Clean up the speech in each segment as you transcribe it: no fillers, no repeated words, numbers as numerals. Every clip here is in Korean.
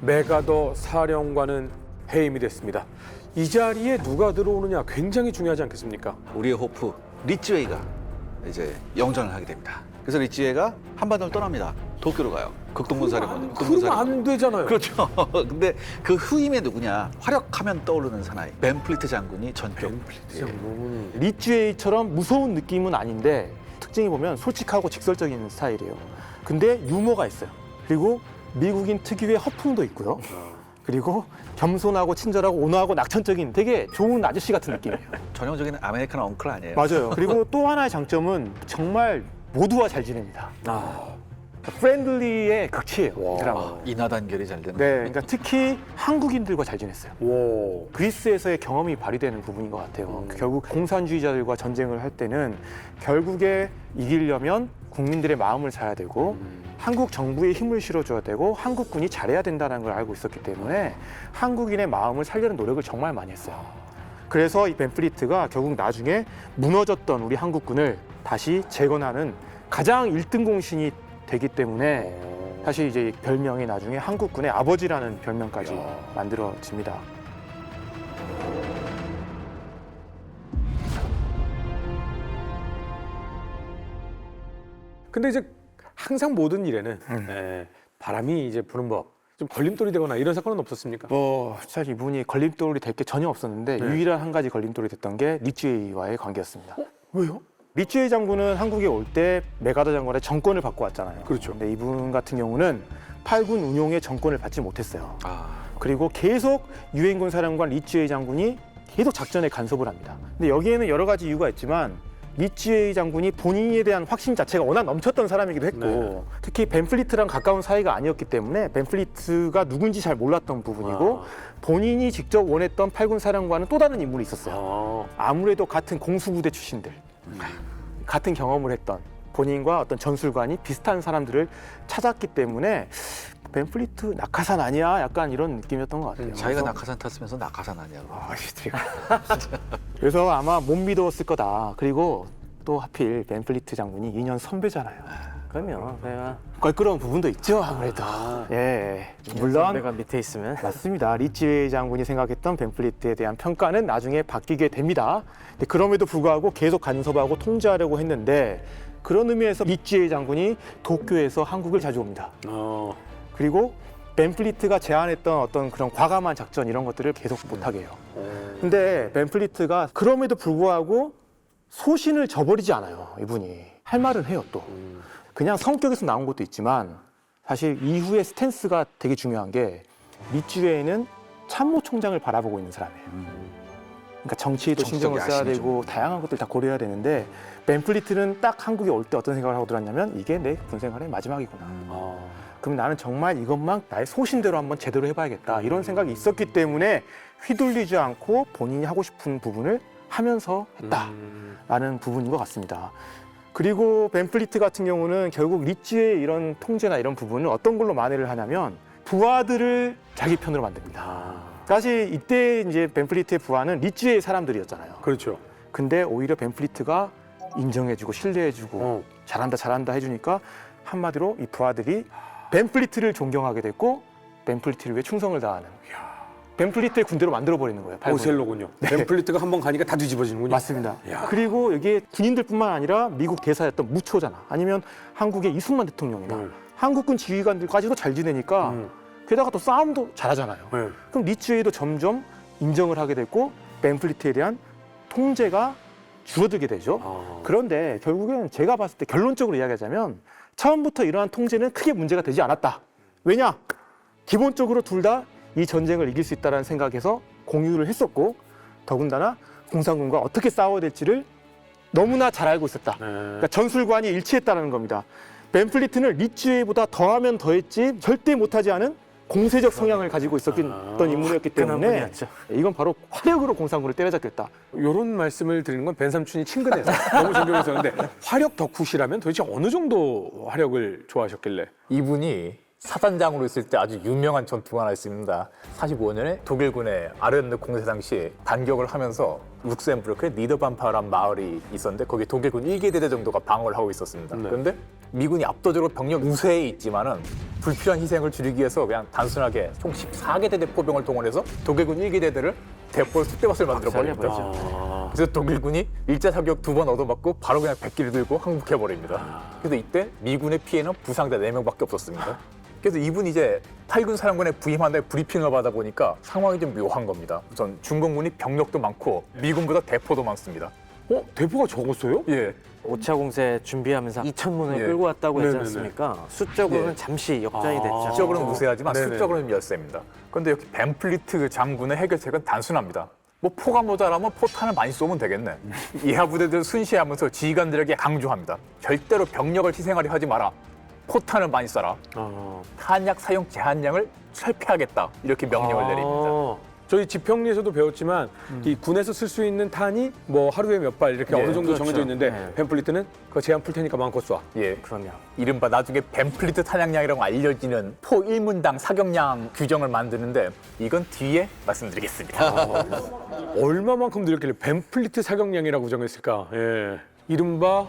메가더 사령관은 해임이 됐습니다. 이 자리에 누가 들어오느냐 굉장히 중요하지 않겠습니까? 우리의 호프 리츠웨이가 이제 영전을 하게 됩니다. 그래서 리츠웨이가 한반도를 떠납니다. 도쿄로 가요. 극동문사령관. 그러면 안 되잖아요. 그렇죠. 근데 그 후임에 누구냐? 화력하면 떠오르는 사나이 벤플리트 장군이 전격. 벤플리트 장군. 리츠웨이처럼 무서운 느낌은 아닌데 특징이 보면 솔직하고 직설적인 스타일이에요. 근데 유머가 있어요. 그리고 미국인 특유의 허풍도 있고요. 그리고 겸손하고 친절하고 온화하고 낙천적인 되게 좋은 아저씨 같은 느낌이에요. 전형적인 아메리칸 엉클 아니에요? 맞아요. 그리고 또 하나의 장점은 정말 모두와 잘 지냅니다. 프렌들리의 극치예요. 이 드라마. 인하단결이 잘 되는. 네, 그러니까 특히 한국인들과 잘 지냈어요. 와. 그리스에서의 경험이 발휘되는 부분인 것 같아요. 결국 공산주의자들과 전쟁을 할 때는 결국에 이기려면 국민들의 마음을 사야 되고 한국 정부에 힘을 실어줘야 되고 한국군이 잘해야 된다는 걸 알고 있었기 때문에 한국인의 마음을 살려는 노력을 정말 많이 했어요. 그래서 이 벤플리트가 결국 나중에 무너졌던 우리 한국군을 다시 재건하는 가장 1등 공신이 되기 때문에 사실 이제 별명이 나중에 한국군의 아버지라는 별명까지 만들어집니다. 근데 이제 항상 모든 일에는 바람이 이제 부는 법, 좀 걸림돌이 되거나 이런 사건은 없었습니까? 사실 이분이 걸림돌이 될 게 전혀 없었는데 유일한 한 가지 걸림돌이 됐던 게 리츠웨이와의 관계였습니다. 왜요? 리츠웨이 장군은 한국에 올 때 메가더 장군의 정권을 받고 왔잖아요. 그렇죠. 근데 이분 같은 경우는 8군 운용의 정권을 받지 못했어요. 그리고 계속 유엔군 사령관 리츠웨이 장군이 계속 작전에 간섭을 합니다. 근데 여기에는 여러 가지 이유가 있지만 리츠웨이 장군이 본인에 대한 확신 자체가 워낙 넘쳤던 사람이기도 했고 특히 벤플리트랑 가까운 사이가 아니었기 때문에 벤플리트가 누군지 잘 몰랐던 부분이고 본인이 직접 원했던 8군 사령관은 또 다른 인물이 있었어요. 아무래도 같은 공수부대 출신들, 같은 경험을 했던 본인과 어떤 전술관이 비슷한 사람들을 찾았기 때문에 벤플리트 낙하산 아니야? 약간 이런 느낌이었던 것 같아요. 자기가 낙하산 탔으면서 낙하산 아니야. 그래서 아마 못 믿었을 거다. 그리고 또 하필 벤플리트 장군이 2년 선배잖아요. 그럼요. 내가 껄끄러운 부분도 있죠, 아무래도. 예, 물론 내가 밑에 있으면 맞습니다. 리츠웨이 장군이 생각했던 벤플리트에 대한 평가는 나중에 바뀌게 됩니다. 근데 그럼에도 불구하고 계속 간섭하고 통제하려고 했는데 그런 의미에서 리츠웨이 장군이 도쿄에서 한국을 자주 옵니다. 그리고 벤플리트가 제안했던 어떤 그런 과감한 작전 이런 것들을 계속 못하게 해요. 근데 벤플리트가 그럼에도 불구하고 소신을 저버리지 않아요. 이분이 할 말은 해요. 또 그냥 성격에서 나온 것도 있지만 사실 이후의 스탠스가 되게 중요한 게 리츠웨이는 참모총장을 바라보고 있는 사람이에요. 그러니까 정치에도 신경을 써야 되고 다양한 것들 다 고려해야 되는데 벤플리트는 딱 한국에 올 때 어떤 생각을 하고 들었냐면 이게 내 군생활의 마지막이구나. 그럼 나는 정말 이것만 나의 소신대로 한번 제대로 해봐야겠다. 이런 생각이 있었기 때문에 휘둘리지 않고 본인이 하고 싶은 부분을 하면서 했다라는 부분인 것 같습니다. 그리고 벤플리트 같은 경우는 결국 리츠의 이런 통제나 이런 부분을 어떤 걸로 만회를 하냐면 부하들을 자기 편으로 만듭니다. 사실 이때 이제 벤플리트의 부하는 리츠의 사람들이었잖아요. 그렇죠. 근데 오히려 벤플리트가 인정해주고 신뢰해주고 잘한다 해주니까 한마디로 이 부하들이 벤플리트를 존경하게 됐고 벤플리트를 위해 충성을 다하는 벤플리트의 군대로 만들어버리는 거예요. 오셀로군요. 벤플리트가 한번 가니까 다 뒤집어지는군요. 맞습니다. 그리고 이게 군인들뿐만 아니라 미국 대사였던 무초잖아. 아니면 한국의 이승만 대통령이나 한국군 지휘관들까지도 잘 지내니까 게다가 또 싸움도 잘하잖아요. 그럼 리츠웨이도 점점 인정을 하게 됐고 벤플리트에 대한 통제가 줄어들게 되죠. 그런데 결국엔 제가 봤을 때 결론적으로 이야기하자면 처음부터 이러한 통제는 크게 문제가 되지 않았다. 왜냐? 기본적으로 둘 다 이 전쟁을 이길 수 있다는 생각에서 공유를 했었고 더군다나 공산군과 어떻게 싸워야 될지를 너무나 잘 알고 있었다. 그러니까 전술관이 일치했다는 겁니다. 벤플리트는 리츠웨이보다 더하면 더했지 절대 못하지 않은 공세적 성향을 가지고 있었던 인물이었기 때문에 이건 바로 화력으로 공산군을 때려잡겠다. 이런 말씀을 드리는 건 벤 삼촌이 친근해서 너무 존경했었는데 화력 덕후시라면 도대체 어느 정도 화력을 좋아하셨길래? 이분이 사단장으로 있을 때 아주 유명한 전투가 하나 있습니다. 45년에 독일군의 아르헨느 공세 당시에 반격을 하면서 룩셈부르크에 니더반파라는 마을이 있었는데 거기에 독일군 1개 대대 정도가 방어를 하고 있었습니다. 그런데 미군이 압도적으로 병력 우세에 있지만은 불필요한 희생을 줄이기 위해서 그냥 단순하게 총 14개 대대 포병을 동원해서 독일군 1개 대대를 대포를 쑥대밭을 만들어 버립니다. 그래서 독일군이 일자 사격 2번 얻어맞고 바로 그냥 백기를 들고 항복해 버립니다. 그래서 이때 미군의 피해는 부상자 4명밖에 없었습니다. 그래서 이분이 이제 8군 사령관에 부임한 다음에 브리핑을 받아 보니까 상황이 좀 묘한 겁니다. 우선 중공군이 병력도 많고 미군보다 대포도 많습니다. 대포가 적었어요? 예. 5차 공세 준비하면서 2,000문을 예. 끌고 왔다고 했지 네네네. 않습니까? 수적으로는 예. 잠시 역전이 됐죠. 수적으로는 우세하지만 네네. 수적으로는 열세입니다. 그런데 여기 벤플리트 장군의 해결책은 단순합니다. 뭐 포가 모자라면 포탄을 많이 쏘면 되겠네. 이하 부대들 순시하면서 지휘관들에게 강조합니다. 절대로 병력을 희생하려 하지 마라. 포탄을 많이 쏴라. 탄약 사용 제한량을 철폐하겠다. 이렇게 명령을 내립니다. 저희 지평리에서도 배웠지만 이 군에서 쓸 수 있는 탄이 뭐 하루에 몇 발 이렇게 네, 어느 정도 그렇죠. 정해져 있는데 네. 벤플리트는 그 제한 풀 테니까 마음껏 쏴. 예. 그러면 이른바 나중에 벤플리트 탄약량이라고 알려지는 포 1문당 사격량 규정을 만드는데 이건 뒤에 말씀드리겠습니다. 얼마만큼 늘렸길래 벤플리트 사격량이라고 정했을까? 예. 이른바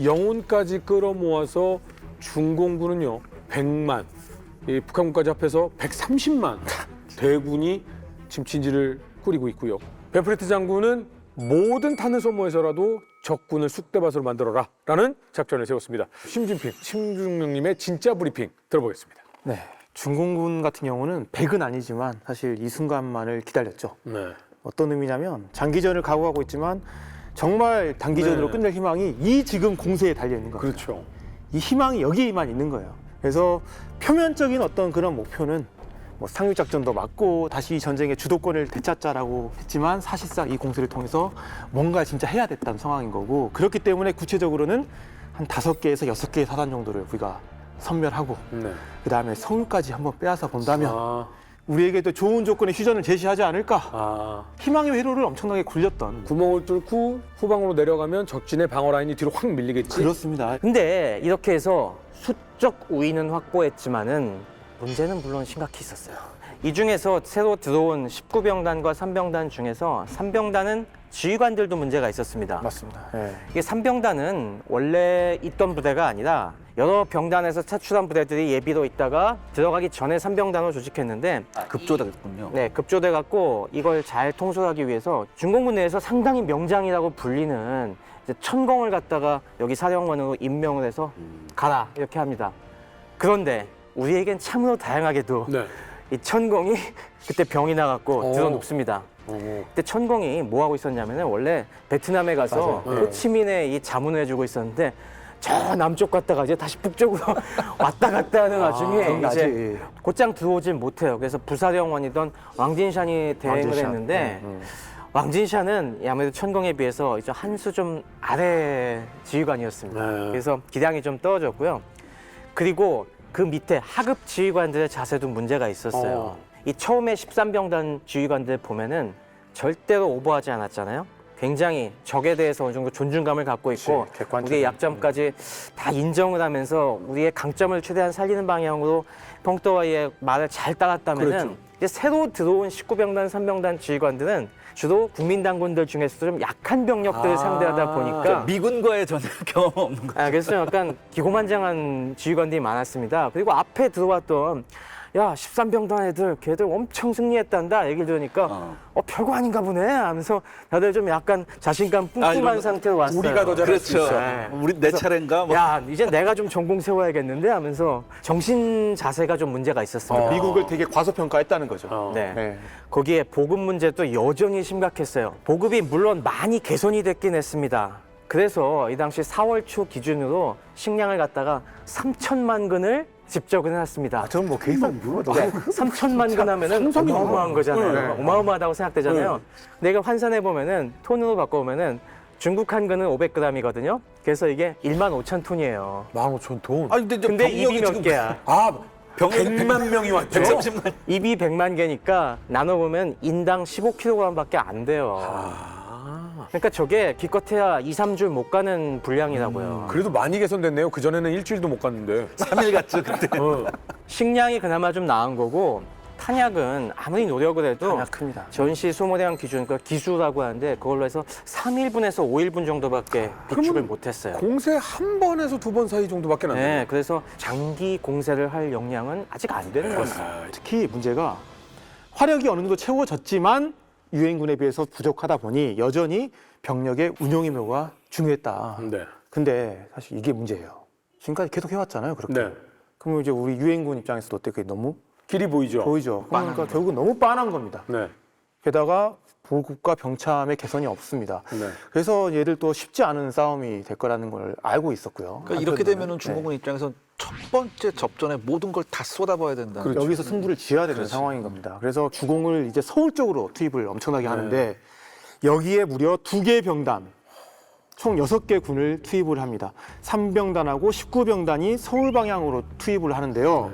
영혼까지 끌어모아서 중공군은요 100만, 이 북한군까지 합해서 130만 대군이 지금 진지를 꾸리고 있고요. 벤플리트 장군은 모든 탄을 소모해서라도 적군을 쑥대밭으로 만들어라라는 작전을 세웠습니다. 심중령님의 진짜 브리핑 들어보겠습니다. 네. 중공군 같은 경우는 100은 아니지만 사실 이 순간만을 기다렸죠. 네. 어떤 의미냐면 장기전을 각오하고 있지만 정말 단기전으로 네. 끝낼 희망이 이 지금 공세에 달려 있는 거예요. 그렇죠. 이 희망이 여기에만 있는 거예요. 그래서 표면적인 어떤 그런 목표는 뭐 상륙작전도 맞고 다시 이 전쟁의 주도권을 되찾자라고 했지만 사실상 이 공세를 통해서 뭔가 진짜 해야 됐다는 상황인 거고 그렇기 때문에 구체적으로는 한 5개에서 6개의 사단 정도를 우리가 선멸하고 네. 그다음에 서울까지 한번 빼앗아 본다면 아, 우리에게도 좋은 조건의 휴전을 제시하지 않을까 희망의 회로를 엄청나게 굴렸던 구멍을 뚫고 후방으로 내려가면 적진의 방어 라인이 뒤로 확 밀리겠지. 그렇습니다. 근데 이렇게 해서 수적 우위는 확보했지만은 문제는 물론 심각히 있었어요. 이 중에서 새로 들어온 19병단과 3병단 중에서 3병단은 지휘관들도 문제가 있었습니다. 맞습니다. 예. 이게 3병단은 원래 있던 부대가 아니라 여러 병단에서 차출한 부대들이 예비로 있다가 들어가기 전에 3병단으로 조직했는데 급조됐군요. 네, 급조돼 갖고 이걸 잘 통솔하기 위해서 중공군 내에서 상당히 명장이라고 불리는 이제 천공을 갖다가 여기 사령관으로 임명을 해서 가라 이렇게 합니다. 그런데 우리에겐 참으로 다양하게도 네. 이 천공이 그때 병이 나갖고 오. 들어눕습니다. 그때 천공이 뭐 하고 있었냐면은 원래 베트남에 가서 맞아요. 호치민에 이 자문을 해주고 있었는데 저 남쪽 갔다가 이제 다시 북쪽으로 왔다 갔다 하는 와중에 기억나지? 이제 곧장 들어오질 못해요. 그래서 부사령관이던 왕진샨이 대행을 왕진샨. 했는데 왕진샨은 아무래도 천공에 비해서 이제 한 수 좀 아래 지휘관이었습니다. 네. 그래서 기량이 좀 떨어졌고요. 그리고 그 밑에 하급 지휘관들의 자세도 문제가 있었어요. 이 처음에 13병단 지휘관들 보면은 절대로 오버하지 않았잖아요. 굉장히 적에 대해서 어느 정도 존중감을 갖고 있고 그치, 객관적인. 우리의 약점까지 다 인정을 하면서 우리의 강점을 최대한 살리는 방향으로 펑떠와의 말을 잘 따랐다면은 그렇죠. 이제 새로 들어온 19병단, 3병단 지휘관들은 주로 국민당군들 중에서도 좀 약한 병력들을 상대하다 보니까 미군과의 전혀 경험 없는 거. 그래서 약간 기고만장한 지휘관들이 많았습니다. 그리고 앞에 들어왔던 야 13병단 애들 걔들 엄청 승리했단다 얘기를 들으니까 별거 아닌가 보네 하면서 다들 좀 약간 자신감 뿜뿜한 이러면 상태로 왔어요. 우리가 더 잘할 수 그렇죠. 있어. 네. 우리 내 차례인가? 뭐. 야 이제 내가 좀 전공 세워야겠는데 하면서 정신 자세가 좀 문제가 있었습니다. 미국을 되게 과소평가했다는 거죠. 네. 네. 거기에 보급 문제도 여전히 심각했어요. 보급이 물론 많이 개선이 됐긴 했습니다. 그래서 이 당시 4월 초 기준으로 식량을 갖다가 3천만 근을 집적을 해놨습니다. 저는 뭐 계산 물어도 네, 3천만 근 하면은 어마어마한 거잖아요. 어마어마하다고 생각되잖아요. 근데 이거 환산해 보면은 톤으로 바꿔보면은 중국 한 근은 500g이거든요. 그래서 이게 15,000톤이에요. 15,000톤. 아니 근데, 근데 병력이 입이 몇 지금 개야? 병력이 100만 명이 왔죠. 130만. 입이 100만 개니까 나눠보면 인당 15kg밖에 안 돼요. 그러니까 저게 기껏해야 2, 3줄 못 가는 분량이라고요. 그래도 많이 개선됐네요. 그전에는 일주일도 못 갔는데. 3일 갔죠 그때. 식량이 그나마 좀 나은 거고 탄약은 아무리 노력을 해도 크입니다. 전시 소모량 기준, 그 기수라고 하는데 그걸로 해서 3일분에서 5일분 정도밖에 비축을 그러면 못했어요. 공세 한 번에서 두 번 사이 정도밖에 안 돼요. 네, 그래서 장기 공세를 할 역량은 아직 안 되는 거예요. 특히 문제가 화력이 어느 정도 채워졌지만 유엔군에 비해서 부족하다 보니 여전히 병력의 운용 임무가 중요했다. 네. 근데 사실 이게 문제예요. 지금까지 계속 해왔잖아요, 그렇게. 네. 그러면 이제 우리 유엔군 입장에서도 어때? 그게 너무 길이 보이죠. 보이죠. 그러니까 결국은 너무 빤한 겁니다. 네. 게다가 보급과 병참의 개선이 없습니다. 네. 그래서 얘를 또 쉽지 않은 싸움이 될 거라는 걸 알고 있었고요. 그러니까 이렇게 한편으로는. 되면은 중공군 입장에서는 첫 번째 접전에 모든 걸 다 쏟아봐야 된다. 그렇죠. 여기서 승부를 지어야 되는 상황인 겁니다. 그래서 주공을 이제 서울 쪽으로 투입을 엄청나게 하는데 여기에 무려 2개 병단, 총 6개 군을 투입을 합니다. 3병단하고 19병단이 서울 방향으로 투입을 하는데요.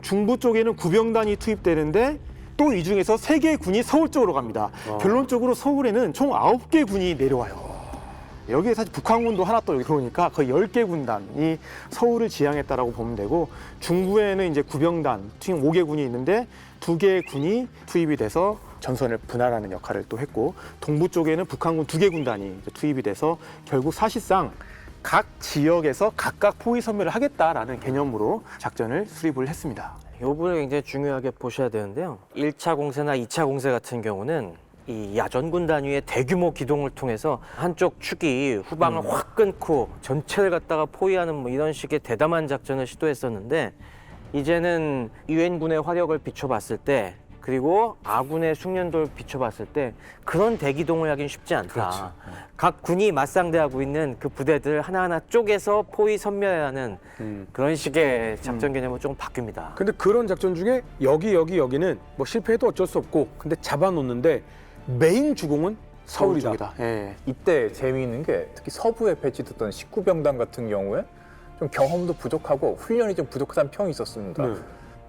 중부 쪽에는 9병단이 투입되는데 또 이 중에서 3개 군이 서울 쪽으로 갑니다. 결론적으로 서울에는 총 9개 군이 내려와요. 여기에 사실 북한군도 하나 또 들어오니까 거의 10개 군단이 서울을 지향했다라고 보면 되고 중부에는 이제 9병단, 총 5개 군이 있는데 2개의 군이 투입이 돼서 전선을 분할하는 역할을 또 했고 동부 쪽에는 북한군 2개 군단이 이제 투입이 돼서 결국 사실상 각 지역에서 각각 포위 섬멸을 하겠다라는 개념으로 작전을 수립을 했습니다. 이 부분을 굉장히 중요하게 보셔야 되는데요. 1차 공세나 2차 공세 같은 경우는 이 야전군 단위의 대규모 기동을 통해서 한쪽 축이 후방을 확 끊고 전체를 갖다가 포위하는 뭐 이런 식의 대담한 작전을 시도했었는데 이제는 유엔군의 화력을 비춰봤을 때 그리고 아군의 숙련도를 비춰봤을 때 그런 대기동을 하긴 쉽지 않다. 각 군이 맞상대하고 있는 그 부대들 하나하나 쪼개서 포위 섬멸하는 그런 식의 작전 개념은 조금 바뀝니다. 근데 그런 작전 중에 여기는 뭐 실패해도 어쩔 수 없고 근데 잡아놓는데 메인 주공은 서울이다. 쪽이다. 예. 이때 재미있는 게 특히 서부에 배치됐던 19병단 같은 경우에 좀 경험도 부족하고 훈련이 좀 부족한 평이 있었습니다. 네.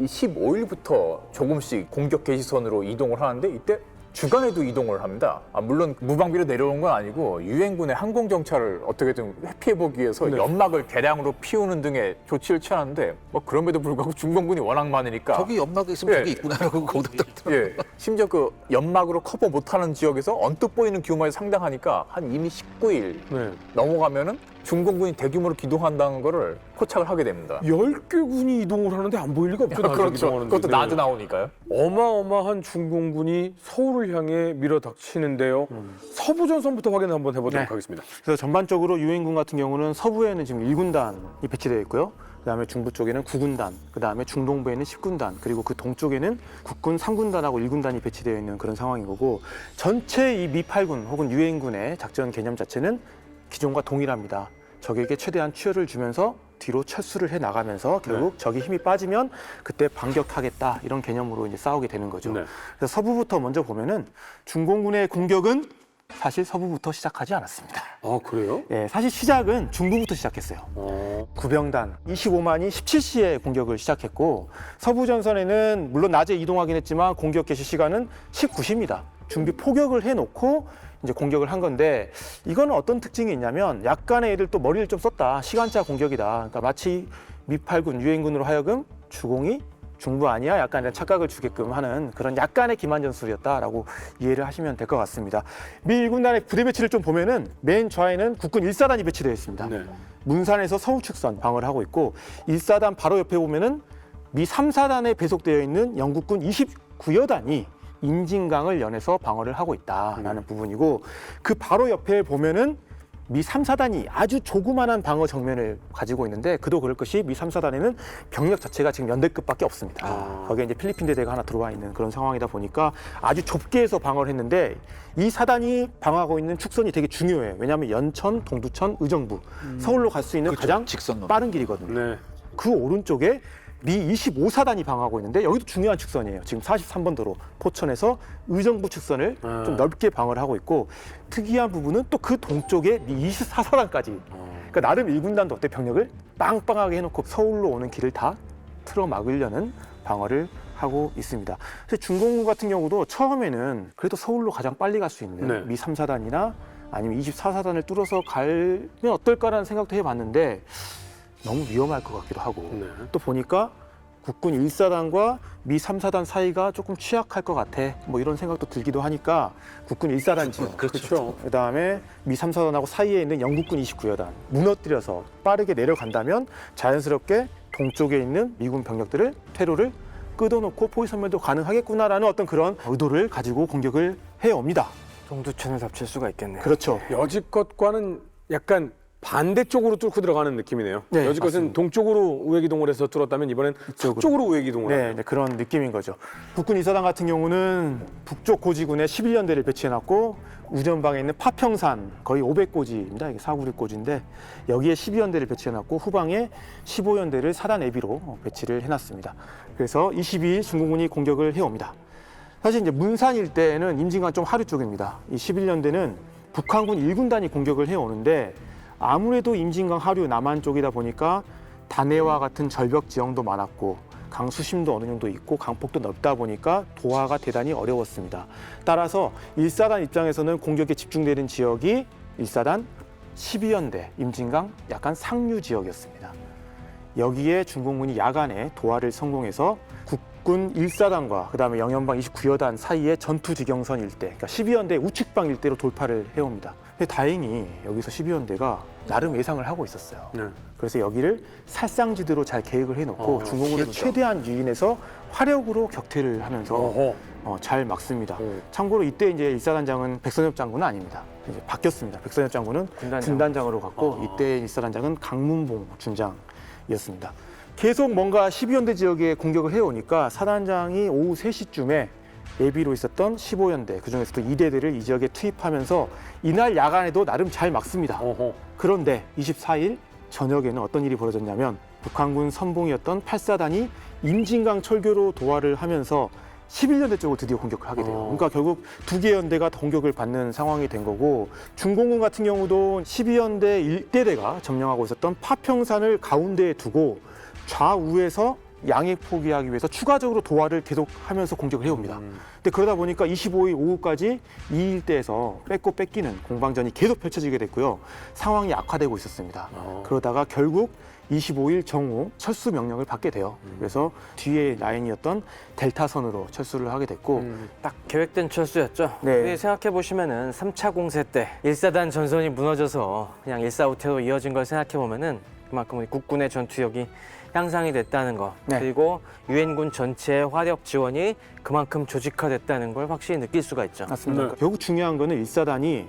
이 15일부터 조금씩 공격 개시선으로 이동을 하는데 이때 주간에도 이동을 합니다. 물론 무방비로 내려온 건 아니고 유엔군의 항공정찰을 어떻게든 회피해보기 위해서 네. 연막을 개량으로 피우는 등의 조치를 취하는데 뭐 그럼에도 불구하고 중공군이 워낙 많으니까 저기 연막에 있으면 예. 저기 있구나라고 거기다 예, 심지어 그 연막으로 커버 못하는 지역에서 언뜻 보이는 규모가 상당하니까 한 이미 19일 네. 넘어가면은 중공군이 대규모로 기동한다는 거를 포착을 하게 됩니다. 10개 군이 이동을 하는데 안 보일 리가 없죠. 낮에 그렇죠. 이동하는데. 그것도 낮에 나오니까요. 어마어마한 중공군이 서울을 향해 밀어닥치는데요. 서부 전선부터 확인 한번 해보도록 네. 하겠습니다. 그래서 전반적으로 유엔군 같은 경우는 서부에는 지금 1군단이 배치되어 있고요. 그다음에 중부 쪽에는 9군단, 그다음에 중동부에는 10군단, 그리고 그 동쪽에는 국군 3군단하고 1군단이 배치되어 있는 그런 상황인 거고 전체 이 미8군 혹은 유엔군의 작전 개념 자체는 기존과 동일합니다. 적에게 최대한 추열을 주면서 뒤로 철수를 해 나가면서 결국 적이 힘이 빠지면 그때 반격하겠다 이런 개념으로 이제 싸우게 되는 거죠. 네. 그래서 서부부터 먼저 보면은 중공군의 공격은 사실 서부부터 시작하지 않았습니다. 아, 그래요? 예, 사실 시작은 중부부터 시작했어요. 구병단 25만이 17시에 공격을 시작했고 서부 전선에는 물론 낮에 이동하긴 했지만 공격 개시 시간은 19시입니다. 준비 포격을 해놓고 이제 공격을 한 건데 이거는 어떤 특징이 있냐면 약간의 애들 또 머리를 좀 썼다. 시간차 공격이다. 그러니까 마치 미8군 유엔군으로 하여금 주공이 중부 아니야? 약간 이런 착각을 주게끔 하는 그런 약간의 기만 전술이었다라고 이해를 하시면 될 것 같습니다. 미 1군단의 부대 배치를 좀 보면은 맨 좌에는 국군 1사단이 배치되어 있습니다. 네. 문산에서 서울축선 방어를 하고 있고 1사단 바로 옆에 보면은 미 3사단에 배속되어 있는 영국군 29여단이 인진강을 연해서 방어를 하고 있다라는 부분이고 그 바로 옆에 보면은 미 3사단이 아주 조그만한 방어 정면을 가지고 있는데 그도 그럴 것이 미 3사단에는 병력 자체가 지금 연대급밖에 없습니다. 거기에 이제 필리핀 대대가 하나 들어와 있는 그런 상황이다 보니까 아주 좁게 해서 방어를 했는데 이 사단이 방어하고 있는 축선이 되게 중요해요. 왜냐하면 연천, 동두천, 의정부 서울로 갈 수 있는 그렇죠. 가장 직선로. 빠른 길이거든요. 네. 그 오른쪽에 미 25사단이 방어하고 있는데 여기도 중요한 축선이에요. 지금 43번 도로 포천에서 의정부 축선을 좀 넓게 방어를 하고 있고 특이한 부분은 또 그 동쪽에 미 24사단까지 그러니까 나름 1군단도 어때 병력을 빵빵하게 해놓고 서울로 오는 길을 다 틀어막으려는 방어를 하고 있습니다. 그래서 중공군 같은 경우도 처음에는 그래도 서울로 가장 빨리 갈 수 있는 네. 미 3사단이나 아니면 24사단을 뚫어서 가면 어떨까라는 생각도 해봤는데 너무 위험할 것 같기도 하고 네. 또 보니까 국군 1사단과 미 3사단 사이가 조금 취약할 것 같아. 뭐 이런 생각도 들기도 하니까 국군 1사단 지역, 그렇죠. 그다음에 미 3사단하고 사이에 있는 영국군 29여단 무너뜨려서 빠르게 내려간다면 자연스럽게 동쪽에 있는 미군 병력들을 퇴로를 끊어놓고 포위 선멸도 가능하겠구나라는 어떤 그런 의도를 가지고 공격을 해옵니다. 동두천을 덮칠 수가 있겠네요. 그렇죠. 여지껏과는 약간 반대쪽으로 뚫고 들어가는 느낌이네요. 네, 여지껏은 맞습니다. 동쪽으로 우회기동을 해서 뚫었다면 이번엔 서쪽으로 우회기동을 네, 하네요. 네, 그런 느낌인 거죠. 국군 2사단 같은 경우는 북쪽 고지군에 11연대를 배치해놨고 우전방에 있는 파평산 거의 500고지입니다. 이게 496고지인데 여기에 12연대를 배치해놨고 후방에 15연대를 사단 예비로 배치를 해놨습니다. 그래서 22일 중공군이 공격을 해옵니다. 사실 이제 문산 일대는 임진강 좀 하류 쪽입니다. 이 11연대는 북한군 1군단이 공격을 해오는데 아무래도 임진강 하류 남한 쪽이다 보니까 단해와 같은 절벽 지형도 많았고 강수심도 어느 정도 있고 강폭도 넓다 보니까 도하가 대단히 어려웠습니다. 따라서 1사단 입장에서는 공격에 집중되는 지역이 1사단 12연대 임진강 약간 상류 지역이었습니다. 여기에 중공군이 야간에 도하를 성공해서 국군 1사단과 그다음에 영연방 29여단 사이의 전투 지경선 일대, 그러니까 12연대 우측방 일대로 돌파를 해옵니다. 근데 다행히 여기서 12연대가 나름 예상을 하고 있었어요. 네. 그래서 여기를 살상지대로 잘 계획을 해놓고 중공군을 기획부터. 최대한 유인해서 화력으로 격퇴를 하면서 어허. 잘 막습니다. 오. 참고로 이때 이제 1사단장은 백선엽 장군은 아닙니다. 이제 바뀌었습니다. 백선엽 장군은 군단장으로 갔고 이때 1사단장은 강문봉 중장이었습니다. 계속 뭔가 12연대 지역에 공격을 해오니까 사단장이 오후 3시쯤에 예비로 있었던 15연대 그중에서도 2대대를 이 지역에 투입하면서 이날 야간에도 나름 잘 막습니다. 어허. 그런데 24일 저녁에는 어떤 일이 벌어졌냐면 북한군 선봉이었던 8사단이 임진강 철교로 도하를 하면서 11연대 쪽으로 드디어 공격을 하게 돼요. 그러니까 결국 두 개 연대가 공격을 받는 상황이 된 거고 중공군 같은 경우도 12연대 1대대가 점령하고 있었던 파평산을 가운데에 두고 좌우에서 양해 포기하기 위해서 추가적으로 도하를 계속하면서 공격을 해옵니다. 근데 그러다 보니까 25일 오후까지 이 일대에서 뺏고 뺏기는 공방전이 계속 펼쳐지게 됐고요. 상황이 악화되고 있었습니다. 그러다가 결국 25일 정오 철수 명령을 받게 돼요. 그래서 뒤에 라인이었던 델타선으로 철수를 하게 됐고 딱 계획된 철수였죠. 네. 생각해 보시면은 3차 공세 때 1사단 전선이 무너져서 그냥 145태로 이어진 걸 생각해 보면은 그만큼 우리 국군의 전투력이 향상이 됐다는 거, 네. 그리고 유엔군 전체의 화력 지원이 그만큼 조직화됐다는 걸 확실히 느낄 수가 있죠. 맞습니다. 네. 결국 중요한 거는 1사단이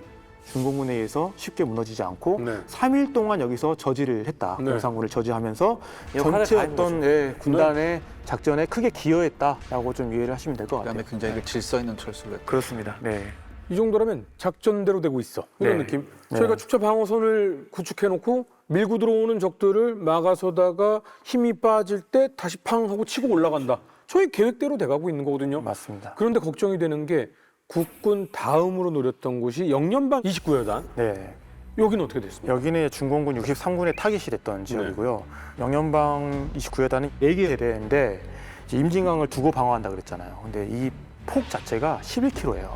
중공군에 의해서 쉽게 무너지지 않고 네. 3일 동안 여기서 저지를 했다. 네. 영상군을 저지하면서 역할을 전체 다 했는 어떤 군단의 작전에 크게 기여했다라고 좀 이해를 하시면 될 것 같아요. 그다음에 굉장히 그 질서 있는 철수를 했다. 그렇습니다. 네. 이 정도라면 작전대로 되고 있어. 이런 네. 느낌. 네. 저희가 축차 방어선을 구축해놓고 밀고 들어오는 적들을 막아서다가 힘이 빠질 때 다시 팡 하고 치고 올라간다. 저희 계획대로 돼가고 있는 거거든요. 맞습니다. 그런데 걱정이 되는 게 국군 다음으로 노렸던 곳이 영연방 29여단. 네. 여기는 어떻게 됐습니까? 여기는 중공군 63군의 타깃이 됐던 지역이고요. 영연방 29여단은 4개 대대인데 이제 임진강을 두고 방어한다 그랬잖아요. 근데 이 폭 자체가 11km예요.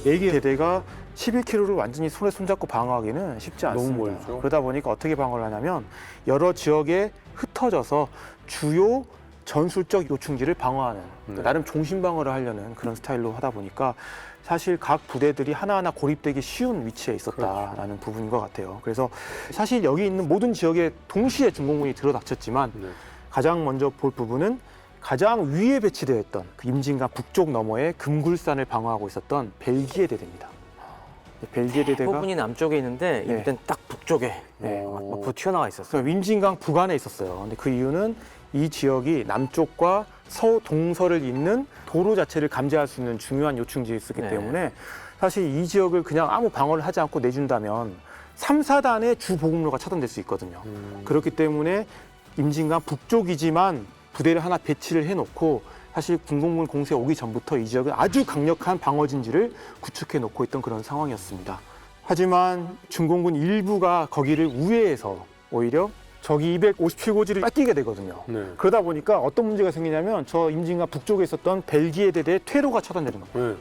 4개 대대가 11km를 완전히 손에 손잡고 방어하기는 쉽지 않습니다. 너무 멀죠. 그러다 보니까 어떻게 방어를 하냐면 여러 지역에 흩어져서 주요 전술적 요충지를 방어하는 나름 종신 방어를 하려는 그런 스타일로 하다 보니까 사실 각 부대들이 하나하나 고립되기 쉬운 위치에 있었다라는 부분인 것 같아요. 그래서 사실 여기 있는 모든 지역에 동시에 중공군이 들어닥쳤지만 네. 가장 먼저 볼 부분은 가장 위에 배치되어 있던 그 임진강 북쪽 너머에 금굴산을 방어하고 있었던 벨기에 대대입니다. 벨기에 대대가 부분이 남쪽에 있는데 네. 이때는 딱 북쪽에 네, 막 튀어나와 있었어요. 그래서 임진강 북안에 있었어요. 근데 그 이유는 이 지역이 남쪽과 동서를 잇는 도로 자체를 감지할 수 있는 중요한 요충지에 있었기 네. 때문에 사실 이 지역을 그냥 아무 방어를 하지 않고 내준다면 3, 4단의 주 보급로가 차단될 수 있거든요. 그렇기 때문에 임진강 북쪽이지만 부대를 하나 배치를 해놓고 사실 군공군 공세 오기 전부터 이 지역은 아주 강력한 방어 진지를 구축해 놓고 있던 그런 상황이었습니다. 하지만 중공군 일부가 거기를 우회해서 오히려 적이 257고지를 뺏기게 되거든요. 네. 그러다 보니까 어떤 문제가 생기냐면 저 임진강 북쪽에 있었던 벨기에 대대의 퇴로가 차단되는 겁니다. 네.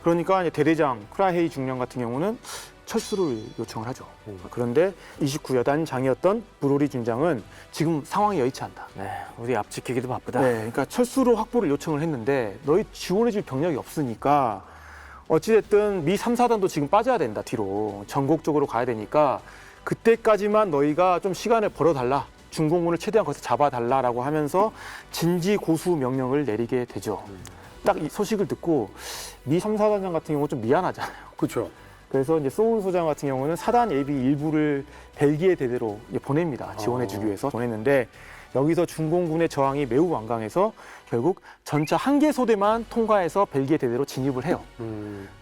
그러니까 이제 대대장 크라헤이 중령 같은 경우는 철수를 요청을 하죠. 그런데 29여단 장이었던 브로리 중장은 지금 상황이 여의치 않다. 네, 우리 앞 지키기도 바쁘다. 네, 그러니까 철수로 확보를 요청을 했는데 너희 지원해줄 병력이 없으니까 어찌됐든 미 3, 4단도 지금 빠져야 된다, 뒤로. 전국적으로 가야 되니까 그때까지만 너희가 좀 시간을 벌어달라. 중공군을 최대한 거기서 잡아달라라고 하면서 진지 고수 명령을 내리게 되죠. 딱 이 소식을 듣고 미 3, 4단장 같은 경우는 좀 미안하잖아요. 그렇죠. 그래서 이제 소울 소장 같은 경우는 사단 예비 일부를 벨기에 대대로 이제 보냅니다. 지원해주기 위해서 보냈는데 여기서 중공군의 저항이 매우 완강해서 결국 전차 1개 소대만 통과해서 벨기에 대대로 진입을 해요.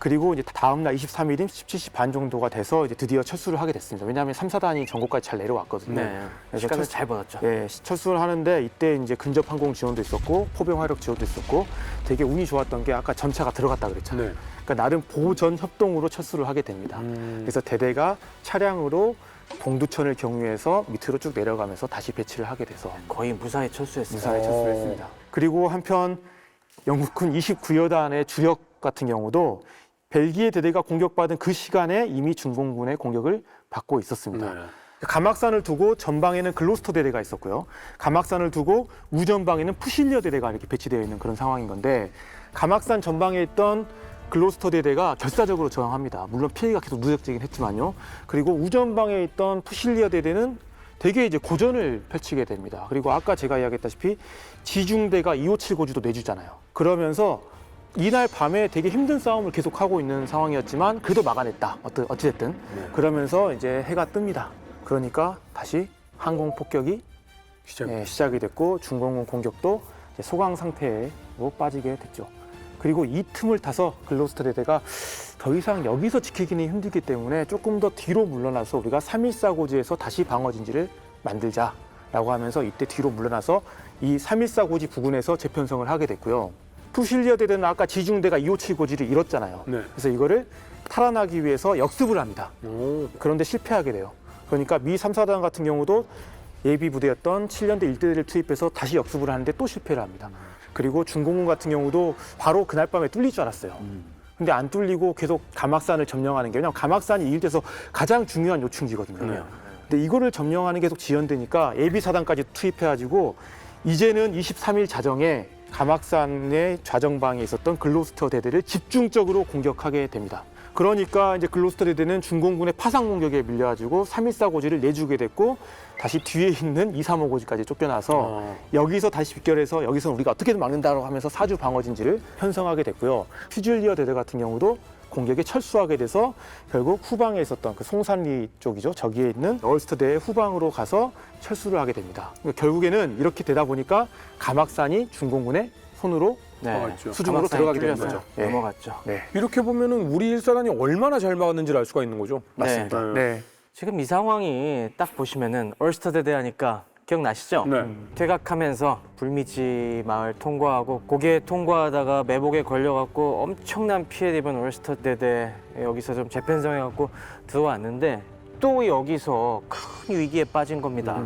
그리고 이제 다음 날 23일인 17시 반 정도가 돼서 이제 드디어 철수를 하게 됐습니다. 왜냐하면 3, 4단이 전국까지 잘 내려왔거든요. 네, 그래서 시간을 잘 벌었죠. 네, 철수를 하는데 이때 이제 근접 항공 지원도 있었고 포병 화력 지원도 있었고 되게 운이 좋았던 게 아까 전차가 들어갔다 그랬잖아요. 네. 그러니까 나름 보전 협동으로 철수를 하게 됩니다. 그래서 대대가 차량으로 동두천을 경유해서 밑으로 쭉 내려가면서 다시 배치를 하게 돼서 거의 무사히 철수했어요. 무사히 철수를 했습니다. 그리고 한편 영국군 29여단의 주력 같은 경우도 벨기에 대대가 공격받은 그 시간에 이미 중공군의 공격을 받고 있었습니다. 네. 감악산을 두고 전방에는 글로스터 대대가 있었고요. 감악산을 두고 우전방에는 푸실리어 대대가 이렇게 배치되어 있는 그런 상황인 건데 감악산 전방에 있던 글로스터 대대가 결사적으로 저항합니다. 물론 피해가 계속 누적되긴 했지만요. 그리고 우전방에 있던 푸실리어 대대는 되게 이제 고전을 펼치게 됩니다. 그리고 아까 제가 이야기했다시피 지중대가 257 고지도 내주잖아요. 그러면서 이날 밤에 되게 힘든 싸움을 계속하고 있는 상황이었지만 그래도 막아냈다. 어찌됐든. 그러면서 이제 해가 뜹니다. 그러니까 다시 항공 폭격이 시작이 됐고 중공군 공격도 이제 소강 상태로 빠지게 됐죠. 그리고 이 틈을 타서 글로스터 대대가 더 이상 여기서 지키기는 힘들기 때문에 조금 더 뒤로 물러나서 우리가 3.14 고지에서 다시 방어 진지를 만들자라고 하면서 이때 뒤로 물러나서 이 3.14 고지 부근에서 재편성을 하게 됐고요. 푸실리어 대대는 아까 지중대가 257 고지를 잃었잖아요. 네. 그래서 이거를 탈환하기 위해서 역습을 합니다. 오. 그런데 실패하게 돼요. 그러니까 미 3, 4단 같은 경우도 예비 부대였던 7년대 1대대를 투입해서 다시 역습을 하는데 또 실패를 합니다. 그리고 중공군 같은 경우도 바로 그날 밤에 뚫릴 줄 알았어요. 근데 안 뚫리고 계속 감악산을 점령하는 게, 왜냐하면 감악산이 이 일대에서 가장 중요한 요충지거든요. 네. 근데 이거를 점령하는 게 계속 지연되니까 예비 사단까지 투입해가지고 이제는 23일 자정에 감악산의 좌정방에 있었던 글로스터 대대를 집중적으로 공격하게 됩니다. 그러니까 이제 글로스터 대대는 중공군의 파상 공격에 밀려가지고 3.14 고지를 내주게 됐고 다시 뒤에 있는 235 고지까지 쫓겨나서 여기서 다시 집결해서 여기서 우리가 어떻게든 막는다고 하면서 사주 방어 진지를 편성하게 됐고요. 퓨질리어 대대 같은 경우도 공격에 철수하게 돼서 결국 후방에 있었던 그 송산리 쪽이죠. 저기에 있는 얼스터대의 후방으로 가서 철수를 하게 됩니다. 그러니까 결국에는 이렇게 되다 보니까 감악산이 중공군의 손으로 수중으로 감악산이 들어가게 되는 뚫려서 거죠. 네. 넘어갔죠. 네, 이렇게 보면은 우리 일사단이 얼마나 잘 막았는지를 알 수가 있는 거죠. 맞습니다. 네. 네. 지금 이 상황이 딱 보시면은 얼스터 대대 하니까 기억나시죠? 네. 퇴각하면서 불미지 마을 통과하고 거기에 통과하다가 매복에 걸려갖고 엄청난 피해를 입은 얼스터 대대 여기서 좀 재편성해갖고 들어왔는데 또 여기서 큰 위기에 빠진 겁니다.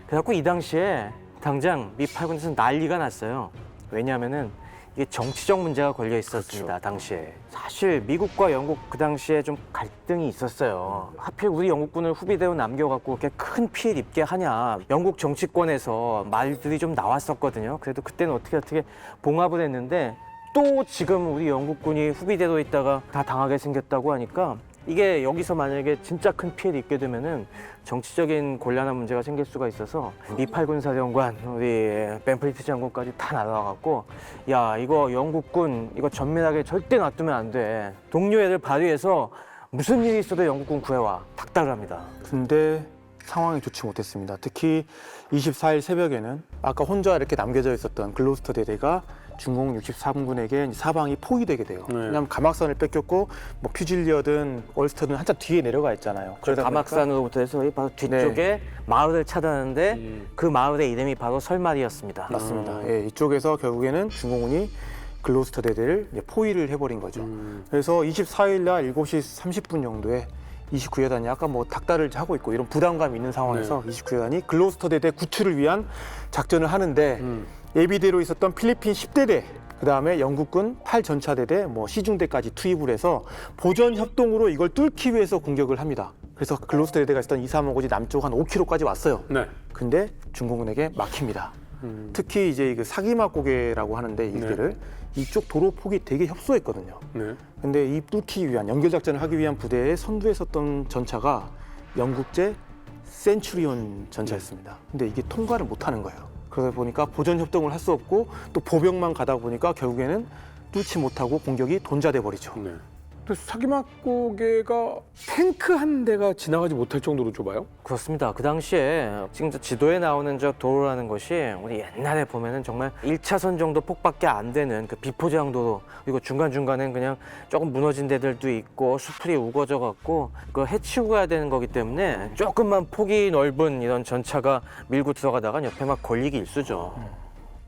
그래갖고 이 당시에 당장 미 8군에서 난리가 났어요. 왜냐하면은 이게 정치적 문제가 걸려 있었습니다. 당시에 사실 미국과 영국 그 당시에 좀 갈등이 있었어요. 하필 우리 영국군을 후비대로 남겨갖고 그렇게 큰 피해를 입게 하냐. 영국 정치권에서 말들이 좀 나왔었거든요. 그래도 그때는 어떻게 봉합을 했는데 또 지금 우리 영국군이 후비대로 있다가 다 당하게 생겼다고 하니까 이게 여기서 만약에 진짜 큰 피해를 입게 되면은 정치적인 곤란한 문제가 생길 수가 있어서 미 8군 사령관 우리 벤플리트 장군까지 다 날아와갖고 야 이거 영국군 이거 전면하게 절대 놔두면 안 돼. 동료애들 발휘해서 무슨 일이 있어도 영국군 구해와. 닥달을 합니다. 근데 상황이 좋지 못했습니다. 특히 24일 새벽에는 아까 혼자 이렇게 남겨져 있었던 글로스터 대대가 중공 63군에게 사방이 포위되게 돼요. 네. 왜냐하면 감악산을 뺏겼고 뭐 퓨질리어든 얼스터든 한참 뒤에 내려가 있잖아요. 그러다 감악산으로부터 해서 바로 뒤쪽에 네. 마을을 차단하는데 그 마을의 이름이 바로 설마리였습니다. 맞습니다. 예, 이쪽에서 결국에는 중공군이 글로스터 대대를 이제 포위를 해버린 거죠. 그래서 24일 날 7시 30분 정도에 29여단이 아까 뭐 닥달을 하고 있고 이런 부담감이 있는 상황에서 29여단이 글로스터 대대 구출을 위한 작전을 하는데 예비대로 있었던 필리핀 10대대 그다음에 영국군 8전차대대, 시중대까지 투입을 해서 보전 협동으로 이걸 뚫기 위해서 공격을 합니다. 그래서 글로스터 대대가 있었던 2, 3호고지 남쪽 한 5km까지 왔어요. 네. 근데 중공군에게 막힙니다. 특히 이제 그 사기막고개라고 하는데 이들을 이쪽 도로 폭이 되게 협소했거든요. 네. 근데 이 뚫기 위한 연결 작전을 하기 위한 부대의 선두에 섰던 전차가 영국제 센츄리온 전차였습니다. 근데 이게 통과를 못하는 거예요. 그러다 보니까 보전 협동을 할 수 없고 또 보병만 가다 보니까 결국에는 뚫지 못하고 공격이 돈자돼 버리죠. 네. 근데 사기막고개가 탱크 한 대가 지나가지 못할 정도로 좁아요? 그렇습니다. 그 당시에 지금 저 지도에 나오는 저 도로라는 것이 우리 옛날에 보면은 정말 1차선 정도 폭밖에 안 되는 그 비포장 도로, 그리고 중간중간엔 그냥 조금 무너진 데들도 있고 수풀이 우거져 갖고 그거 해치고 가야 되는 거기 때문에 조금만 폭이 넓은 이런 전차가 밀고 들어가다가 옆에 막 걸리기 일쑤죠.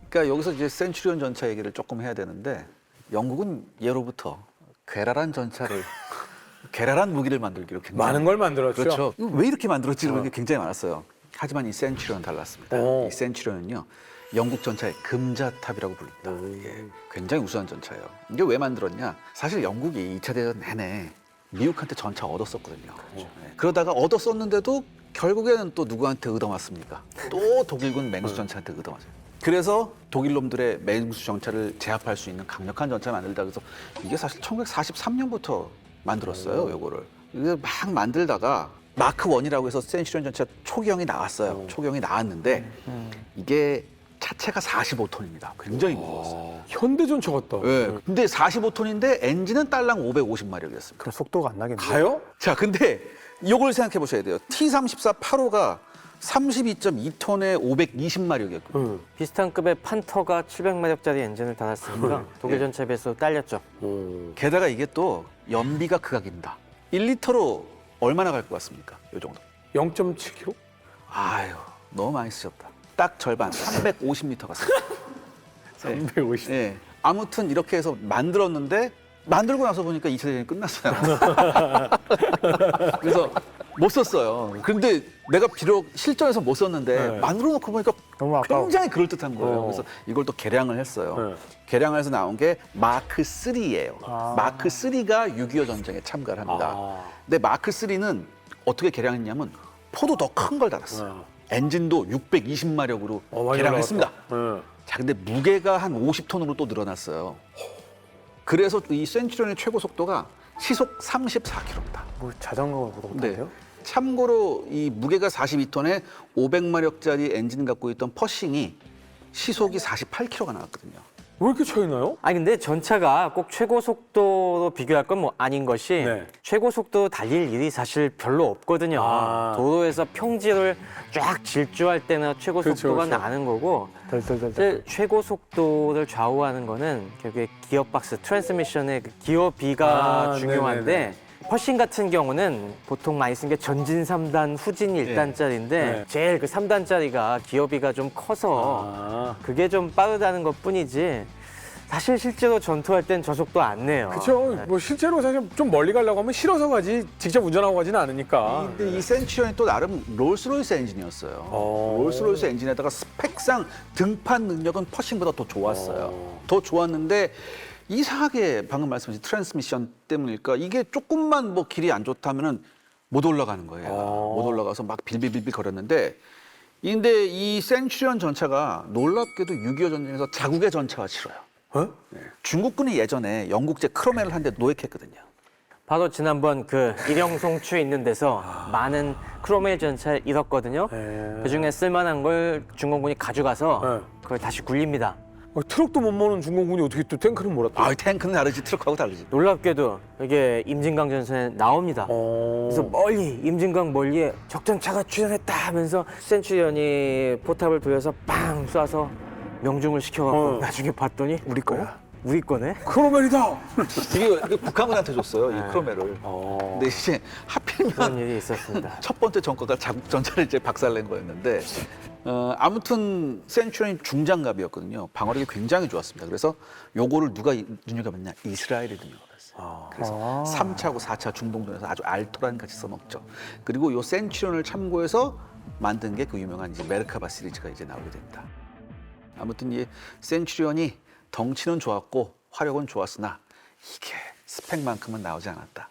그러니까 여기서 이제 센츄리온 전차 얘기를 조금 해야 되는데 영국은 예로부터 괴랄한 전차를 괴랄한 무기를 만들기로 굉장히 많은 걸 만들었죠. 그렇죠. 왜 이렇게 만들었지? 이런 게 굉장히 많았어요. 하지만 이 센츄리온은 달랐습니다. 이 센츄리온은요, 영국 전차의 금자탑이라고 불립니다. 이게 굉장히 우수한 전차예요. 이게 왜 만들었냐? 사실 영국이 2차 대전 내내 미국한테 전차 얻었었거든요. 네. 그러다가 얻었었는데도 결국에는 또 누구한테 얻어맞습니까? 또 독일군 맹수 전차한테 얻어맞아요. 그래서 독일 놈들의 맹수 전차를 제압할 수 있는 강력한 전차를 만들다 그래서 이게 사실 1943년부터 만들었어요, 요거를. 이게 막 만들다가 마크 1이라고 해서 센츄리온 전차 초기형이 나왔어요. 초기형이 나왔는데 이게 차체가 45톤입니다. 굉장히 무거웠어요. 현대전차 같다. 네. 근데 45톤인데 엔진은 딸랑 550마력이었습니다. 그럼 속도가 안 나겠네요. 가요? 자, 근데 이걸 생각해 보셔야 돼요. T-34 8호가 32.2톤에 520마력이었거든요. 비슷한 급의 판터가 700마력짜리 엔진을 달았으니까 독일 전차에 비해서 딸렸죠. 게다가 이게 또 연비가 극악입니다. 1리터로 얼마나 갈 것 같습니까? 요 정도. 0.7km? 아유, 너무 많이 쓰셨다. 딱 절반, 350m 갔습니다. 350. 예. 아무튼 이렇게 해서 만들었는데 만들고 나서 보니까 2차 대전이 끝났어요. 그래서 못 썼어요. 근데 내가 비록 실전에서 못 썼는데 네. 만들어 놓고 보니까 너무 아까워. 굉장히 그럴듯한 거예요. 그래서 이걸 또 개량을 했어요. 네. 개량을 해서 나온 게 마크 3예요. 마크 3가 6.25 전쟁에 참가를 합니다. 근데 마크 3는 어떻게 개량했냐면 포도 더 큰 걸 달았어요. 엔진도 620마력으로 많이 개량했습니다. 올라갔다. 네. 자, 근데 무게가 한 50톤으로 또 늘어났어요. 그래서 이 센츄리온의 최고 속도가 시속 34km입니다. 뭐 자전거보다 네. 못한데요? 참고로 이 무게가 42톤에 500마력짜리 엔진 갖고 있던 퍼싱이 시속이 48km가 나왔거든요. 왜 이렇게 차이 나요? 아니 근데 전차가 꼭 최고 속도로 비교할 건 뭐 아닌 것이 네. 최고 속도 달릴 일이 사실 별로 없거든요. 아. 도로에서 평지를 쫙 질주할 때나 최고 그렇죠, 속도가 그렇죠. 나는 거고 덜덜덜덜. 이제 최고 속도를 좌우하는 거는 결국에 기어박스, 트랜스미션의 그 기어비가 중요한데 네네네. 퍼싱 같은 경우는 보통 많이 쓴 게 전진 3단, 후진 1단짜리인데 네. 제일 그 3단짜리가 기어비가 좀 커서 그게 좀 빠르다는 것뿐이지 사실 실제로 전투할 땐 저 속도 안 내요. 그렇죠. 뭐 실제로 사실 좀 멀리 가려고 하면 실어서 가지 직접 운전하고 가지는 않으니까. 근데 이 센츄리온이 또 나름 롤스로이스 엔진이었어요. 롤스로이스 엔진에다가 스펙상 등판 능력은 퍼싱보다 더 좋았어요. 더 좋았는데 이상하게 방금 말씀하신 트랜스미션 때문일까 이게 조금만 뭐 길이 안 좋다면은 못 올라가는 거예요. 못 올라가서 막 빌빌빌빌 거렸는데 근데 이 센츄리온 전차가 놀랍게도 6.25 전쟁에서 자국의 전차와 치러요. 네. 중국군이 예전에 영국제 크로멜을 한 대 노획했거든요. 바로 지난번 그 일영송추에 있는 데서 많은 크로멜 전차를 잃었거든요. 그중에 쓸만한 걸 중공군이 가져가서 그걸 다시 굴립니다. 트럭도 못 모는 중공군이 어떻게 또 탱크를 몰았대? 아, 탱크는 다르지 트럭하고 다르지. 놀랍게도 이게 임진강 전선에 나옵니다. 그래서 멀리 임진강 멀리에 적전차가 출현했다 하면서 센츄리온이 포탑을 돌려서 빵 쏴서 명중을 시켜갖고 나중에 봤더니 우리 거야? 우리 거네? 크로멜이다. 이게 북한군한테 줬어요 이 크로멜을. 근데 이제 하필이면 그런 일이 있었습니다. 첫 번째 전과가 자국 전차를 이제 박살낸 거였는데 아무튼 센츄리온이 중장갑이었거든요. 방어력이 굉장히 좋았습니다. 그래서 요거를 누가 눈여겨봤냐? 이스라엘이 눈여겨봤어요. 그래서 3차고 4차 중동전에서 아주 알토란 같이 써먹죠. 그리고 요 센츄리온을 참고해서 만든 게 그 유명한 이제 메르카바 시리즈가 이제 나오게 됩니다. 아무튼 이 센츄리온이 덩치는 좋았고 화력은 좋았으나 이게 스펙만큼은 나오지 않았다.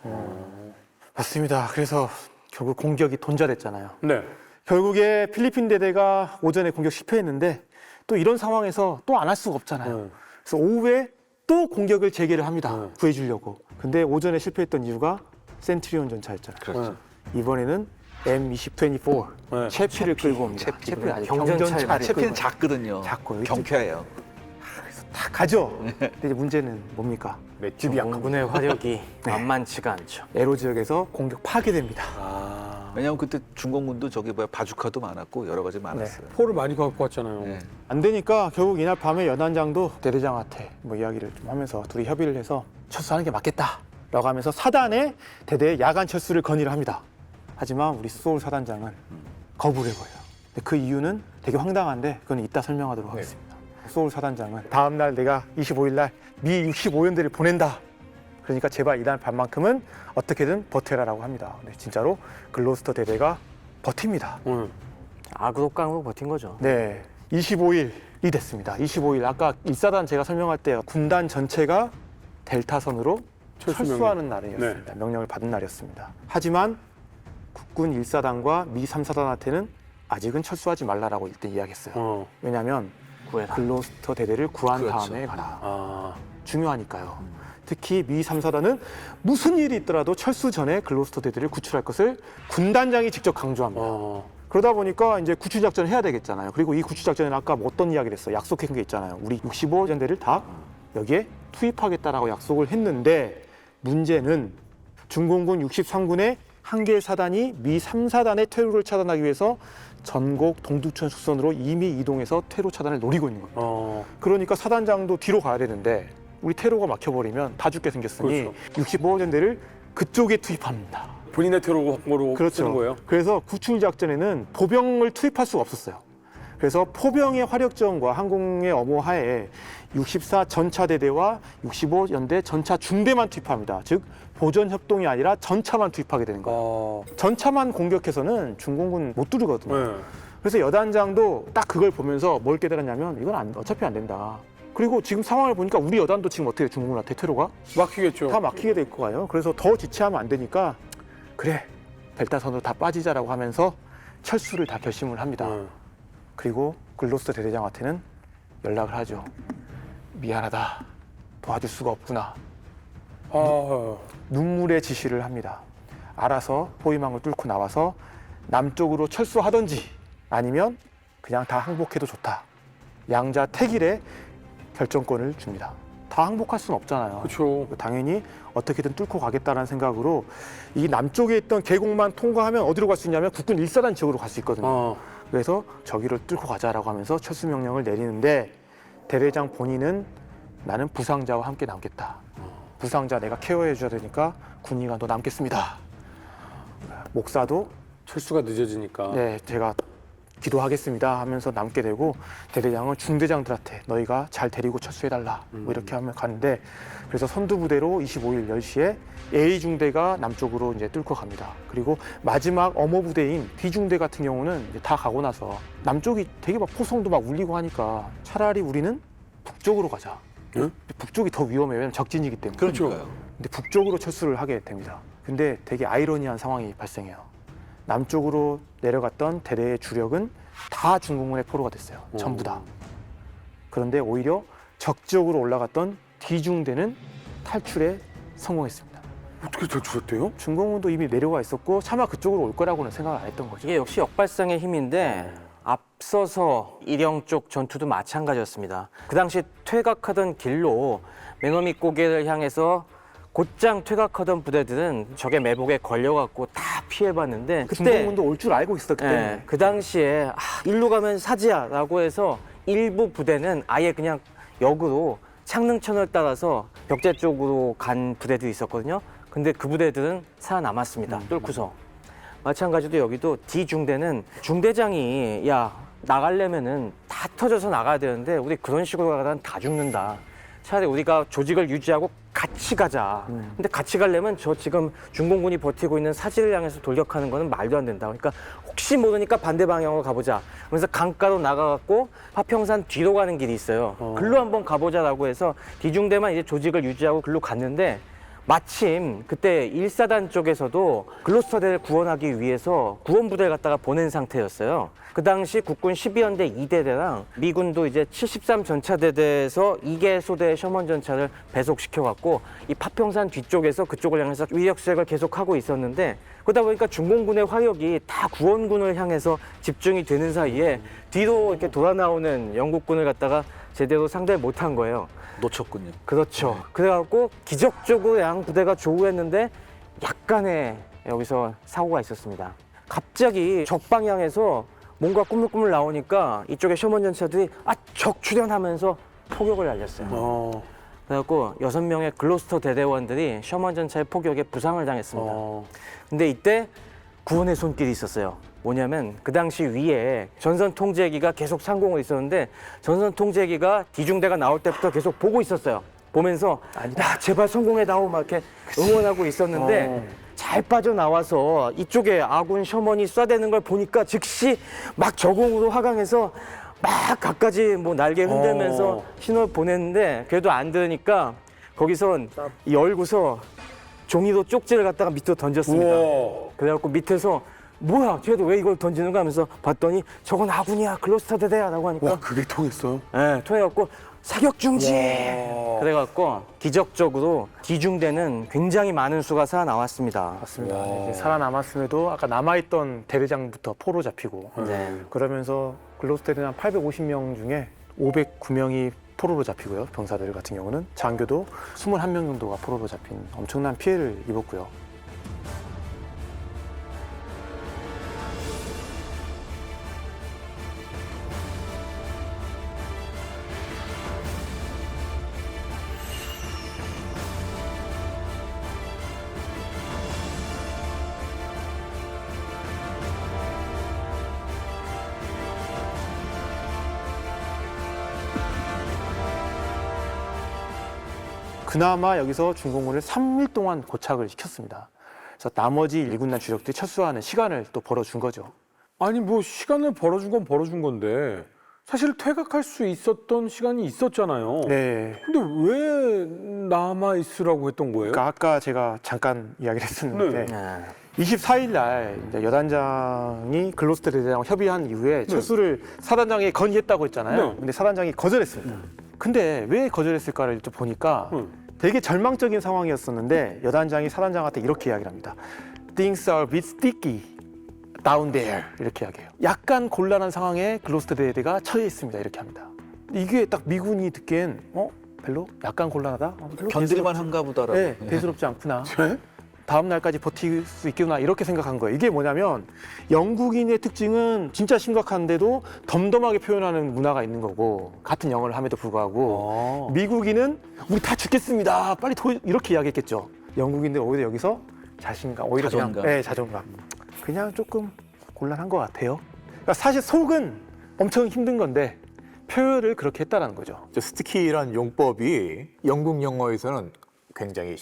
맞습니다. 그래서 결국 공격이 돈절했잖아요. 네. 결국에 필리핀 대대가 오전에 공격 실패했는데 또 이런 상황에서 또 안 할 수가 없잖아요. 그래서 오후에 또 공격을 재개를 합니다. 구해주려고. 근데 오전에 실패했던 이유가 센트리온 전차였잖아요. 그렇죠. 이번에는 M2024 네. 채피를 끌고 옵니다. 채피. 채피는 아니 경전차를 경전차를 채피는 끌고 작거든요. 작고 경쾌해요. 다 가죠. 근데 이제 문제는 뭡니까? 맷집이 약하고 공군의 화력이 만만치가 않죠. 에로 지역에서 공격 파괴됩니다. 왜냐하면 그때 중공군도 저기 뭐야 바주카도 많았고 여러 가지 많았어요. 포를 많이 갖고 왔잖아요. 네. 안 되니까 결국 이날 밤에 연안장도 대대장한테 뭐 이야기를 좀 하면서 둘이 협의를 해서 철수하는 게 맞겠다라고 하면서 사단에 대대의 야간 철수를 건의를 합니다. 하지만 우리 수소울 사단장은 거부를 해버려요. 근데 그 이유는 되게 황당한데 그건 이따 설명하도록 하겠습니다. 수소울 사단장은 다음 날 내가 25일 날 미 65연대를 보낸다. 그러니까 제발 이날 밤만큼은 어떻게든 버텨라라고 합니다. 근데 진짜로 글로스터 대대가 버팁니다. 악으로 깡으로 버틴 거죠. 네, 25일이 됐습니다. 25일 아까 1사단 제가 설명할 때 군단 전체가 델타선으로 철수하는 날이었습니다. 명령을 받은 날이었습니다. 하지만 국군 1사단과 미 3사단한테는 아직은 철수하지 말라라고 일단 이야기했어요. 왜냐하면 구해라. 글로스터 대대를 구한 그렇죠. 다음에 가라. 중요하니까요. 특히 미 3사단은 무슨 일이 있더라도 철수 전에 글로스터 대대를 구출할 것을 군단장이 직접 강조합니다. 그러다 보니까 이제 구출작전을 해야 되겠잖아요. 그리고 이 구출작전에는 아까 뭐 어떤 이야기를 했어요? 약속한 게 있잖아요. 우리 65전대를 다 여기에 투입하겠다라고 약속을 했는데 문제는 중공군 63군의 한 개 사단이 미 3사단의 퇴로를 차단하기 위해서 전곡 동두천 숙선으로 이미 이동해서 퇴로 차단을 노리고 있는 겁니다. 그러니까 사단장도 뒤로 가야 되는데 우리 퇴로가 막혀버리면 다 죽게 생겼으니 65전대를 그쪽에 투입합니다. 본인의 테러 확보로 쓰는 거예요. 그래서 구출 작전에는 포병을 투입할 수가 없었어요. 그래서 포병의 화력전과 항공의 엄호하에 64 전차대대와 65연대 전차 중대만 투입합니다. 즉 보전 협동이 아니라 전차만 투입하게 되는 거예요. 전차만 공격해서는 중공군 못 뚫거든요. 그래서 여단장도 딱 그걸 보면서 뭘 깨달았냐면 이건 어차피 안 된다. 그리고 지금 상황을 보니까 우리 여단도 지금 어떻게 중공군한테 퇴로가 막히겠죠. 다 막히게 될 거예요. 그래서 더 지체하면 안 되니까 그래 델타선으로 다 빠지자라고 하면서 철수를 다 결심을 합니다. 그리고 글로스터 대대장한테는 연락을 하죠. 미안하다. 도와줄 수가 없구나. 눈물의 지시를 합니다. 알아서 포위망을 뚫고 나와서 남쪽으로 철수하든지 아니면 그냥 다 항복해도 좋다. 양자 택일의 결정권을 줍니다. 다 항복할 수는 없잖아요. 그렇죠. 당연히 어떻게든 뚫고 가겠다는 생각으로 이 남쪽에 있던 계곡만 통과하면 어디로 갈 수 있냐면 국군 1사단 지역으로 갈 수 있거든요. 그래서 저기를 뚫고 가자라고 하면서 철수 명령을 내리는데 대대장 본인은 나는 부상자와 함께 남겠다. 부상자 내가 케어해 줘야 되니까 군의관 도 남겠습니다. 목사도 철수가 늦어지니까. 네, 제가 기도하겠습니다 하면서 남게 되고 대대장은 중대장들한테 너희가 잘 데리고 철수해달라 뭐 이렇게 하면 가는데 그래서 선두부대로 25일 10시에 A중대가 남쪽으로 이제 뚫고 갑니다. 그리고 마지막 엄호부대인 D중대 같은 경우는 이제 다 가고 나서 남쪽이 되게 막 포성도 막 울리고 하니까 차라리 우리는 북쪽으로 가자. 응? 북쪽이 더 위험해요. 왜냐면 적진이기 때문에. 그러니까요. 근데 북쪽으로 철수를 하게 됩니다. 근데 되게 아이러니한 상황이 발생해요. 남쪽으로 내려갔던 대대의 주력은 다 중공군의 포로가 됐어요. 전부 다. 그런데 오히려 적지역으로 올라갔던 D중대는 탈출에 성공했습니다. 어떻게 탈출했대요? 중공군도 이미 내려와 있었고 차마 그쪽으로 올 거라고는 생각을 안 했던 거죠. 이게 역시 역발상의 힘인데 앞서서 일영 쪽 전투도 마찬가지였습니다. 그 당시 퇴각하던 길로 매너믹 고개를 향해서 곧장 퇴각하던 부대들은 적의 매복에 걸려갖고 다 피해봤는데 그때 중공군도 올 줄 알고 있었기 때문에 예, 그 당시에 일로 가면 사지야라고 해서 일부 부대는 아예 그냥 역으로 창릉천을 따라서 벽제 쪽으로 간 부대들이 있었거든요. 근데 그 부대들은 살아남았습니다. 뚫고서. 마찬가지로 여기도 D중대는 중대장이 야 나가려면은 다 터져서 나가야 되는데 우리 그런 식으로 가다가 다 죽는다. 차라리 우리가 조직을 유지하고 같이 가자. 근데 같이 가려면 저 지금 중공군이 버티고 있는 사지를 향해서 돌격하는 거는 말도 안 된다. 그러니까 혹시 모르니까 반대 방향으로 가보자. 그래서 강가로 나가갖고 화평산 뒤로 가는 길이 있어요. 글로 한번 가보자라고 해서 디중대만 이제 조직을 유지하고 글로 갔는데 마침 그때 1사단 쪽에서도 글로스터대를 구원하기 위해서 구원부대를 갖다가 보낸 상태였어요. 그 당시 국군 12연대 2대대랑 미군도 이제 73 전차대대에서 2개 소대의 셔먼 전차를 배속시켜갖고 이 파평산 뒤쪽에서 그쪽을 향해서 위력 수행을 계속하고 있었는데 그러다 보니까 중공군의 화력이 다 구원군을 향해서 집중이 되는 사이에 뒤로 이렇게 돌아 나오는 영국군을 갖다가 제대로 상대를 못한 거예요. 놓쳤군요. 그렇죠. 그래갖고 기적적으로 양 부대가 조우했는데 약간의 여기서 사고가 있었습니다. 갑자기 적 방향에서 뭔가 꾸물꾸물 나오니까 이쪽에 셔먼 전차들이 적 출현하면서 포격을 날렸어요. 그래갖고 6명의 글로스터 대대원들이 셔먼 전차의 포격에 부상을 당했습니다. 근데 이때 구원의 손길이 있었어요. 뭐냐면 그 당시 위에 전선 통제기가 계속 상공을 있었는데 전선 통제기가 디중대가 나올 때부터 계속 보고 있었어요. 보면서 야 제발 성공해다오 막 이렇게 응원하고 있었는데 잘 빠져나와서 이쪽에 아군 셔먼이 쏴대는 걸 보니까 즉시 막 저공으로 하강해서 막 갖가지 뭐 날개 흔들면서 신호를 보냈는데 그래도 안 들으니까 거기선 열고서 종이로 쪽지를 갖다가 밑으로 던졌습니다. 그래갖고 밑에서 뭐야 쟤도 왜 이걸 던지는가 하면서 봤더니 저건 아군이야 글로스터 대대야 라고 하니까 와, 그게 통했어요? 네, 통해갖고 사격 중지! 그래갖고 기적적으로 디중대는 굉장히 많은 수가 살아나왔습니다. 맞습니다. 이제 살아남았음에도 아까 남아있던 대대장부터 포로 잡히고 네. 그러면서 글로스터대는 한 850명 중에 509명이 포로로 잡히고요. 병사들 같은 경우는 장교도 21명 정도가 포로로 잡힌 엄청난 피해를 입었고요. 그나마 여기서 중공군을 3일 동안 고착을 시켰습니다. 그래서 나머지 일군단 주력들이 철수하는 시간을 또 벌어준 거죠. 아니 뭐 시간을 벌어준 건 벌어준 건데 사실 퇴각할 수 있었던 시간이 있었잖아요. 네. 근데 왜 남아 있으라고 했던 거예요? 그러니까 아까 제가 잠깐 이야기를 했었는데 네. 24일 날 이제 여단장이 글로스터 대대장과 협의한 이후에 철수를 사단장이 건의했다고 했잖아요. 네. 근데 사단장이 거절했습니다. 근데 왜 거절했을까를 좀 보니까 되게 절망적인 상황이었었는데 여단장이 사단장한테 이렇게 이야기를 합니다. Things are a bit sticky down there 이렇게 이야기해요. 약간 곤란한 상황에 글로스터 대대가 처해 있습니다. 이렇게 합니다. 이게 딱 미군이 듣기엔 별로 약간 곤란하다? 별로 견딜만 한가 보다라고. 네, 대수롭지 않구나. 다음 날까지 버틸 수 있겠구나 이렇게 생각한 거예요. 이게 뭐냐면 영국인의 특징은 진짜 심각한데도 덤덤하게 표현하는 문화가 있는 거고 같은 영어를 함에도 불구하고 미국인은 우리 다 죽겠습니다. 빨리 이렇게 이야기했겠죠. 영국인들 오히려 여기서 자신감, 오히려 자존감. 그냥, 네, 자존감. 그냥 조금 곤란한 것 같아요. 그러니까 사실 속은 엄청 힘든 건데 표현을 그렇게 했다는 거죠. 스티키란 용법이 영국 영어에서는 굉장히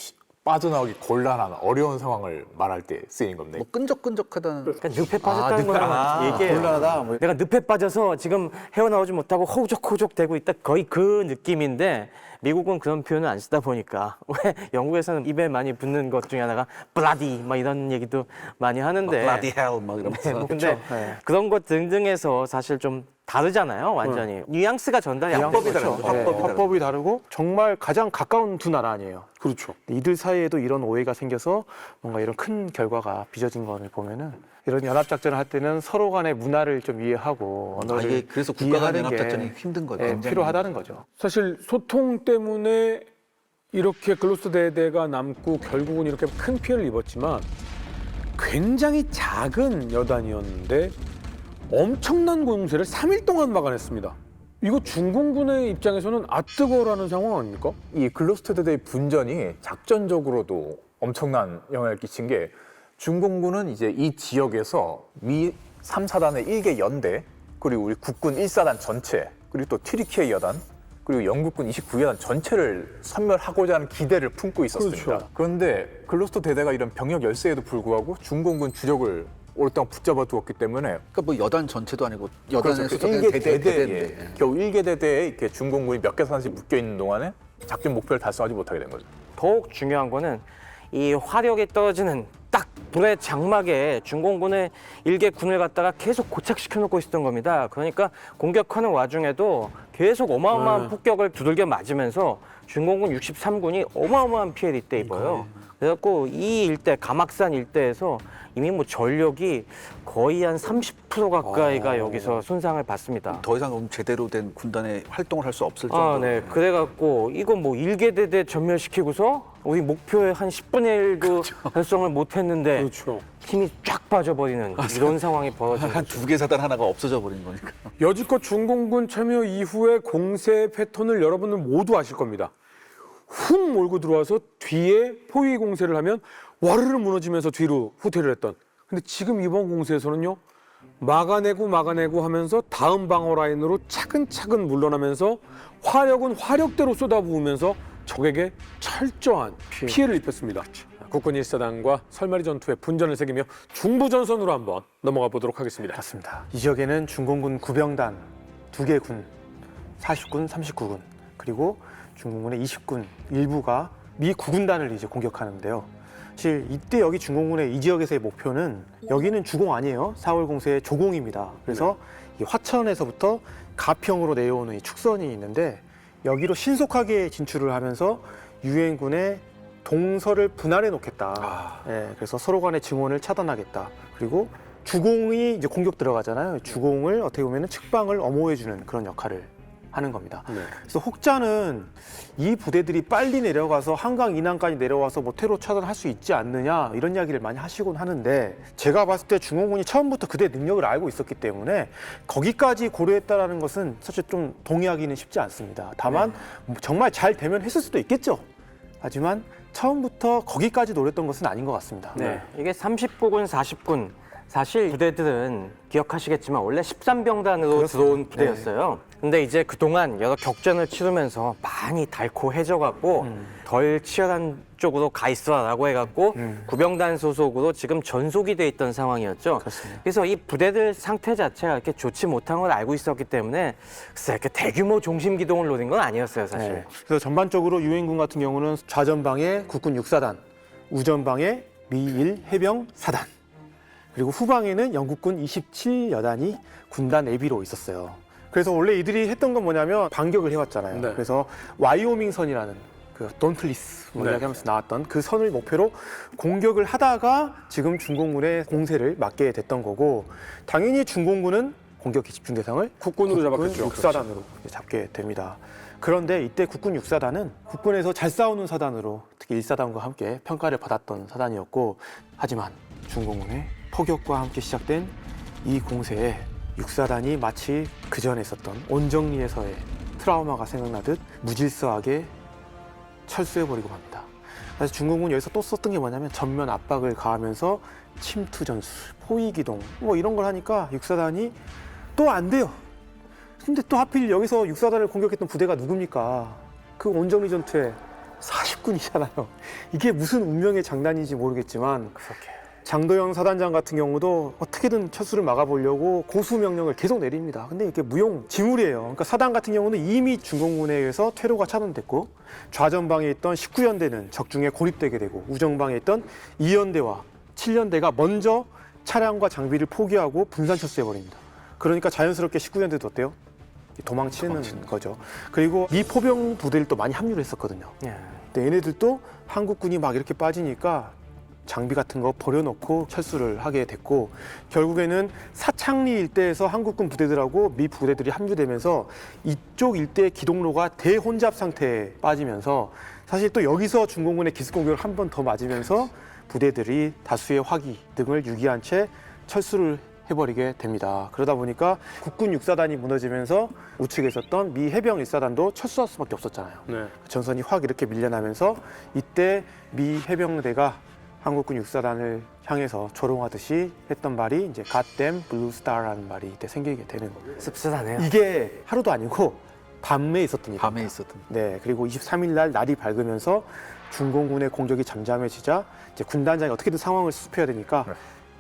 빠져나오기 곤란한 어려운 상황을 말할 때 쓰이는 겁니다. 뭐 끈적끈적하다는. 그러니까 늪에 빠졌다는 거랑 얘기해요. 곤란하다. 뭐. 내가 늪에 빠져서 지금 헤어나오지 못하고 허우적허우적 되고 있다 거의 그 느낌인데 미국은 그런 표현을 안 쓰다 보니까 왜 영국에서는 입에 많이 붙는 것 중에 하나가 bloody 막 이런 얘기도 많이 하는데 bloody hell 막 이러면서. 근데 그런 것 등등에서 사실 좀 다르잖아요 완전히 뉘앙스가 전달이 안 뉘앙스가 되죠. 그렇죠. 네, 화법이 다르고 정말 가장 가까운 두 나라 아니에요. 그렇죠. 이들 사이에도 이런 오해가 생겨서 뭔가 이런 큰 결과가 빚어진 거를 보면은 이런 연합작전을 할 때는 서로 간의 문화를 좀 이해하고 언어를 이게 그래서 국가 간 이해하는 게 연합작전이 힘든 거죠. 예, 굉장히. 필요하다는 거죠. 사실 소통 때문에 이렇게 글로스터 대대가 남고 결국은 이렇게 큰 피해를 입었지만 굉장히 작은 여단이었는데 엄청난 공세를 3일 동안 막아냈습니다. 이거 중공군의 입장에서는 아뜨거라는 상황 아닙니까? 이 글로스터 대대의 분전이 작전적으로도 엄청난 영향을 끼친 게 중공군은 이제 이 지역에서 미 3사단의 1개 연대 그리고 우리 국군 1사단 전체 그리고 또 튀르키예 여단 그리고 영국군 29여단 전체를 섬멸하고자 하는 기대를 품고 있었습니다. 그렇죠. 그런데 글로스터 대대가 이런 병력 열세에도 불구하고 중공군 주력을 오랫동안 붙잡아 두었기 때문에 그러니까 뭐 여단 전체도 아니고 여단에 그렇죠. 소속된 일개 대대인데. 대대에 겨우 1개 대대에 이렇게 중공군이 몇 개 산씩 묶여 있는 동안에 작전 목표를 달성하지 못하게 된 거죠. 더욱 중요한 거는 이 화력이 떨어지는 딱 불의 장막에 중공군의 일개 군을 갖다가 계속 고착시켜 놓고 있었던 겁니다. 그러니까 공격하는 와중에도 계속 어마어마한 폭격을 두들겨 맞으면서 중공군 63군이 어마어마한 피해를 이때 입어요. 그래갖고 이 일대 가막산 일대에서 이미 뭐 전력이 거의 한 30% 가까이가 여기서 손상을 받습니다. 더 이상 제대로 된 군단의 활동을 할 수 없을 정도로. 네. 그래갖고 이거 뭐 일개대대 전멸시키고서 우리 목표의 한 10분의 1도 달성을 못했는데 그렇죠. 힘이 쫙 빠져버리는 이런 상황이 벌어진 한 거죠. 두 개 사단 하나가 없어져 버린 거니까. 여지껏 중공군 참여 이후의 공세 패턴을 여러분들 모두 아실 겁니다. 훅 몰고 들어와서 뒤에 포위 공세를 하면 와르르 무너지면서 뒤로 후퇴를 했던. 근데 지금 이번 공세에서는요. 막아내고 하면서 다음 방어 라인으로 차근차근 물러나면서 화력은 화력대로 쏟아부으면서 적에게 철저한 피해를 입혔습니다. 국군 1사단과 설마리 전투의 분전을 새기며 중부전선으로 한번 넘어가 보도록 하겠습니다. 맞습니다. 이 지역에는 중공군 구병단 2개 군, 40군, 39군, 그리고 중공군의 20군 일부가 미 9군단을 이제 공격하는데요. 사실 이때 여기 중공군의 이 지역에서의 목표는 여기는 주공 아니에요. 4월 공세의 조공입니다. 그래서 이 화천에서부터 가평으로 내려오는 이 축선이 있는데 여기로 신속하게 진출을 하면서 유엔군의 동서를 분할해 놓겠다. 예, 그래서 서로 간의 증원을 차단하겠다. 그리고 주공이 이제 공격 들어가잖아요. 주공을 어떻게 보면 측방을 엄호해주는 그런 역할을 하는 겁니다. 그래서 혹자는 이 부대들이 빨리 내려가서 한강 이남까지 내려와서 뭐 테러 차단할 수 있지 않느냐 이런 이야기를 많이 하시곤 하는데 제가 봤을 때 중공군이 처음부터 그들의 능력을 알고 있었기 때문에 거기까지 고려했다라는 것은 사실 좀 동의하기는 쉽지 않습니다. 다만 정말 잘 되면 했을 수도 있겠죠. 하지만 처음부터 거기까지 노렸던 것은 아닌 것 같습니다. 네. 이게 30부군, 40군 사실 부대들은 기억하시겠지만 원래 13병단으로 들어온 부대였어요. 근데 이제 그동안 여러 격전을 치르면서 많이 닳고해져갖고 덜 치열한 쪽으로 가 있어라고 해갖고 구병단 소속으로 지금 전속이 돼 있던 상황이었죠. 그렇습니다. 그래서 이 부대들 상태 자체가 이렇게 좋지 못한 걸 알고 있었기 때문에 글쎄 이렇게 대규모 종심 기동을 노린 건 아니었어요, 사실. 네. 그래서 전반적으로 유엔군 같은 경우는 좌전방에 국군 6사단, 우전방에 미1 해병 4단, 그리고 후방에는 영국군 27여단이 군단 내비로 있었어요. 그래서 원래 이들이 했던 건 뭐냐면 반격을 해왔잖아요. 네. 그래서 와이오밍 선이라는 그 돈플리스 뭐 네. 이야기하면서 나왔던 그 선을 목표로 공격을 하다가 지금 중공군의 공세를 막게 됐던 거고 당연히 중공군은 공격 집중 대상을 국군으로 잡았겠죠. 6사단으로 잡게 됩니다. 그런데 이때 국군 6사단은 국군에서 잘 싸우는 사단으로 특히 1사단과 함께 평가를 받았던 사단이었고 하지만 중공군의 포격과 함께 시작된 이 공세에 6사단이 마치 그전에 있었던 온정리에서의 트라우마가 생각나듯 무질서하게 철수해버리고 맙니다. 그래서 중공군이 여기서 또 썼던 게 뭐냐면 전면 압박을 가하면서 침투 전술, 포위 기동 뭐 이런 걸 하니까 6사단이 또 안 돼요. 근데 또 하필 여기서 6사단을 공격했던 부대가 누굽니까? 그 온정리 전투에 40군이잖아요. 이게 무슨 운명의 장난인지 모르겠지만 장도영 사단장 같은 경우도 어떻게든 철수를 막아보려고 고수 명령을 계속 내립니다. 근데 이게 무용지물이에요. 그러니까 사단 같은 경우는 이미 중공군에 의해서 퇴로가 차단됐고 좌전방에 있던 19연대는 적중에 고립되게 되고 우정방에 있던 2연대와 7연대가 먼저 차량과 장비를 포기하고 분산 철수해버립니다. 그러니까 자연스럽게 19연대도 어때요? 도망치는 거죠. 그리고 이 포병 부대를 또 많이 합류를 했었거든요. 근데 얘네들도 한국군이 막 이렇게 빠지니까 장비 같은 거 버려놓고 철수를 하게 됐고 결국에는 사창리 일대에서 한국군 부대들하고 미 부대들이 합류되면서 이쪽 일대의 기동로가 대혼잡 상태에 빠지면서 사실 또 여기서 중공군의 기습 공격을 한 번 더 맞으면서 부대들이 다수의 화기 등을 유기한 채 철수를 해버리게 됩니다. 그러다 보니까 국군 6사단이 무너지면서 우측에 있었던 미 해병 1사단도 철수할 수밖에 없었잖아요. 네. 전선이 확 이렇게 밀려나면서 이때 미 해병대가 한국군 6사단을 향해서 조롱하듯이 했던 말이 이제 God damn Blue Star라는 말이 이때 생기게 되는 거예요. 씁쓸하네요. 이게 하루도 아니고 밤에 있었던 일입니다. 밤에 있었던. 네, 그리고 23일 날 날이 밝으면서 중공군의 공격이 잠잠해지자 이제 군단장이 어떻게든 상황을 수습해야 되니까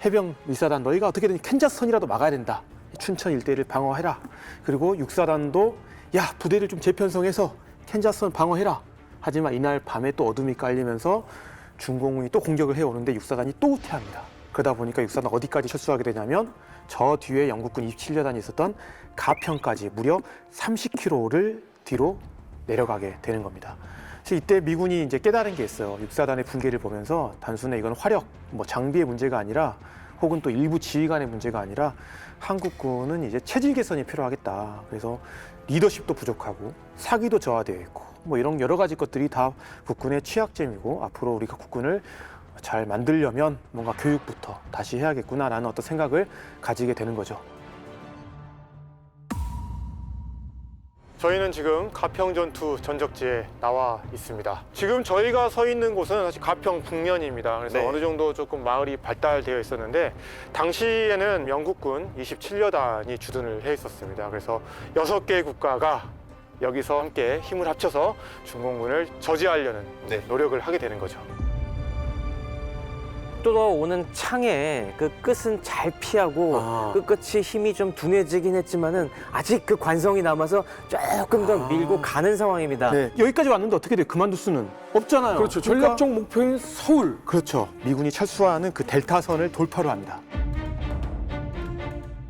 해병 1사단 너희가 어떻게든 캔자스선이라도 막아야 된다. 춘천 일대를 방어해라. 그리고 6사단도 야 부대를 좀 재편성해서 캔자스선 방어해라. 하지만 이날 밤에 또 어둠이 깔리면서 중공군이 또 공격을 해오는데 6사단이 또 후퇴합니다. 그러다 보니까 6사단 어디까지 철수하게 되냐면 저 뒤에 영국군 27여단이 있었던 가평까지 무려 30km를 뒤로 내려가게 되는 겁니다. 그래서 이때 미군이 이제 깨달은 게 있어요. 6사단의 붕괴를 보면서 단순히 이건 화력, 뭐 장비의 문제가 아니라 혹은 또 일부 지휘관의 문제가 아니라 한국군은 이제 체질 개선이 필요하겠다. 그래서 리더십도 부족하고 사기도 저하되어 있고 뭐 이런 여러 가지 것들이 다 국군의 취약점이고 앞으로 우리가 국군을 잘 만들려면 뭔가 교육부터 다시 해야겠구나라는 어떤 생각을 가지게 되는 거죠. 저희는 지금 가평 전투 전적지에 나와 있습니다. 지금 저희가 서 있는 곳은 사실 가평 북면입니다. 그래서 네. 어느 정도 조금 마을이 발달되어 있었는데 당시에는 영국군 27여단이 주둔을 해 있었습니다. 그래서 6개 국가가 여기서 함께 힘을 합쳐서 중공군을 저지하려는 노력을 하게 되는 거죠. 뚫어오는 창에 그 끝은 잘 피하고 끝끝이 힘이 좀 둔해지긴 했지만은 아직 그 관성이 남아서 조금 더 밀고 가는 상황입니다. 네, 여기까지 왔는데 어떻게 돼요? 그만둘 수는 없잖아요. 그렇죠. 그러니까 전략적 목표인 서울. 그렇죠. 미군이 철수하는 그 델타선을 돌파로 합니다.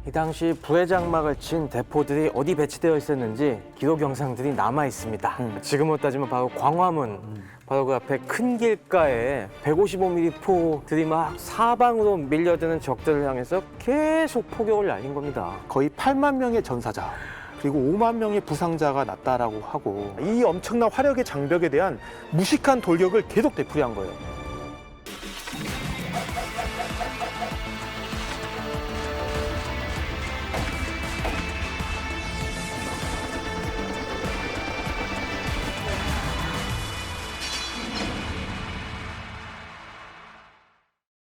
이 당시 부해장막을 친 대포들이 어디 배치되어 있었는지 기록 영상들이 남아 있습니다. 지금으로 따지면 바로 광화문, 바로 그 앞에 큰 길가에 155mm 포들이 막 사방으로 밀려드는 적들을 향해서 계속 포격을 날린 겁니다. 거의 8만 명의 전사자 그리고 5만 명의 부상자가 났다라고 하고 이 엄청난 화력의 장벽에 대한 무식한 돌격을 계속 되풀이한 거예요.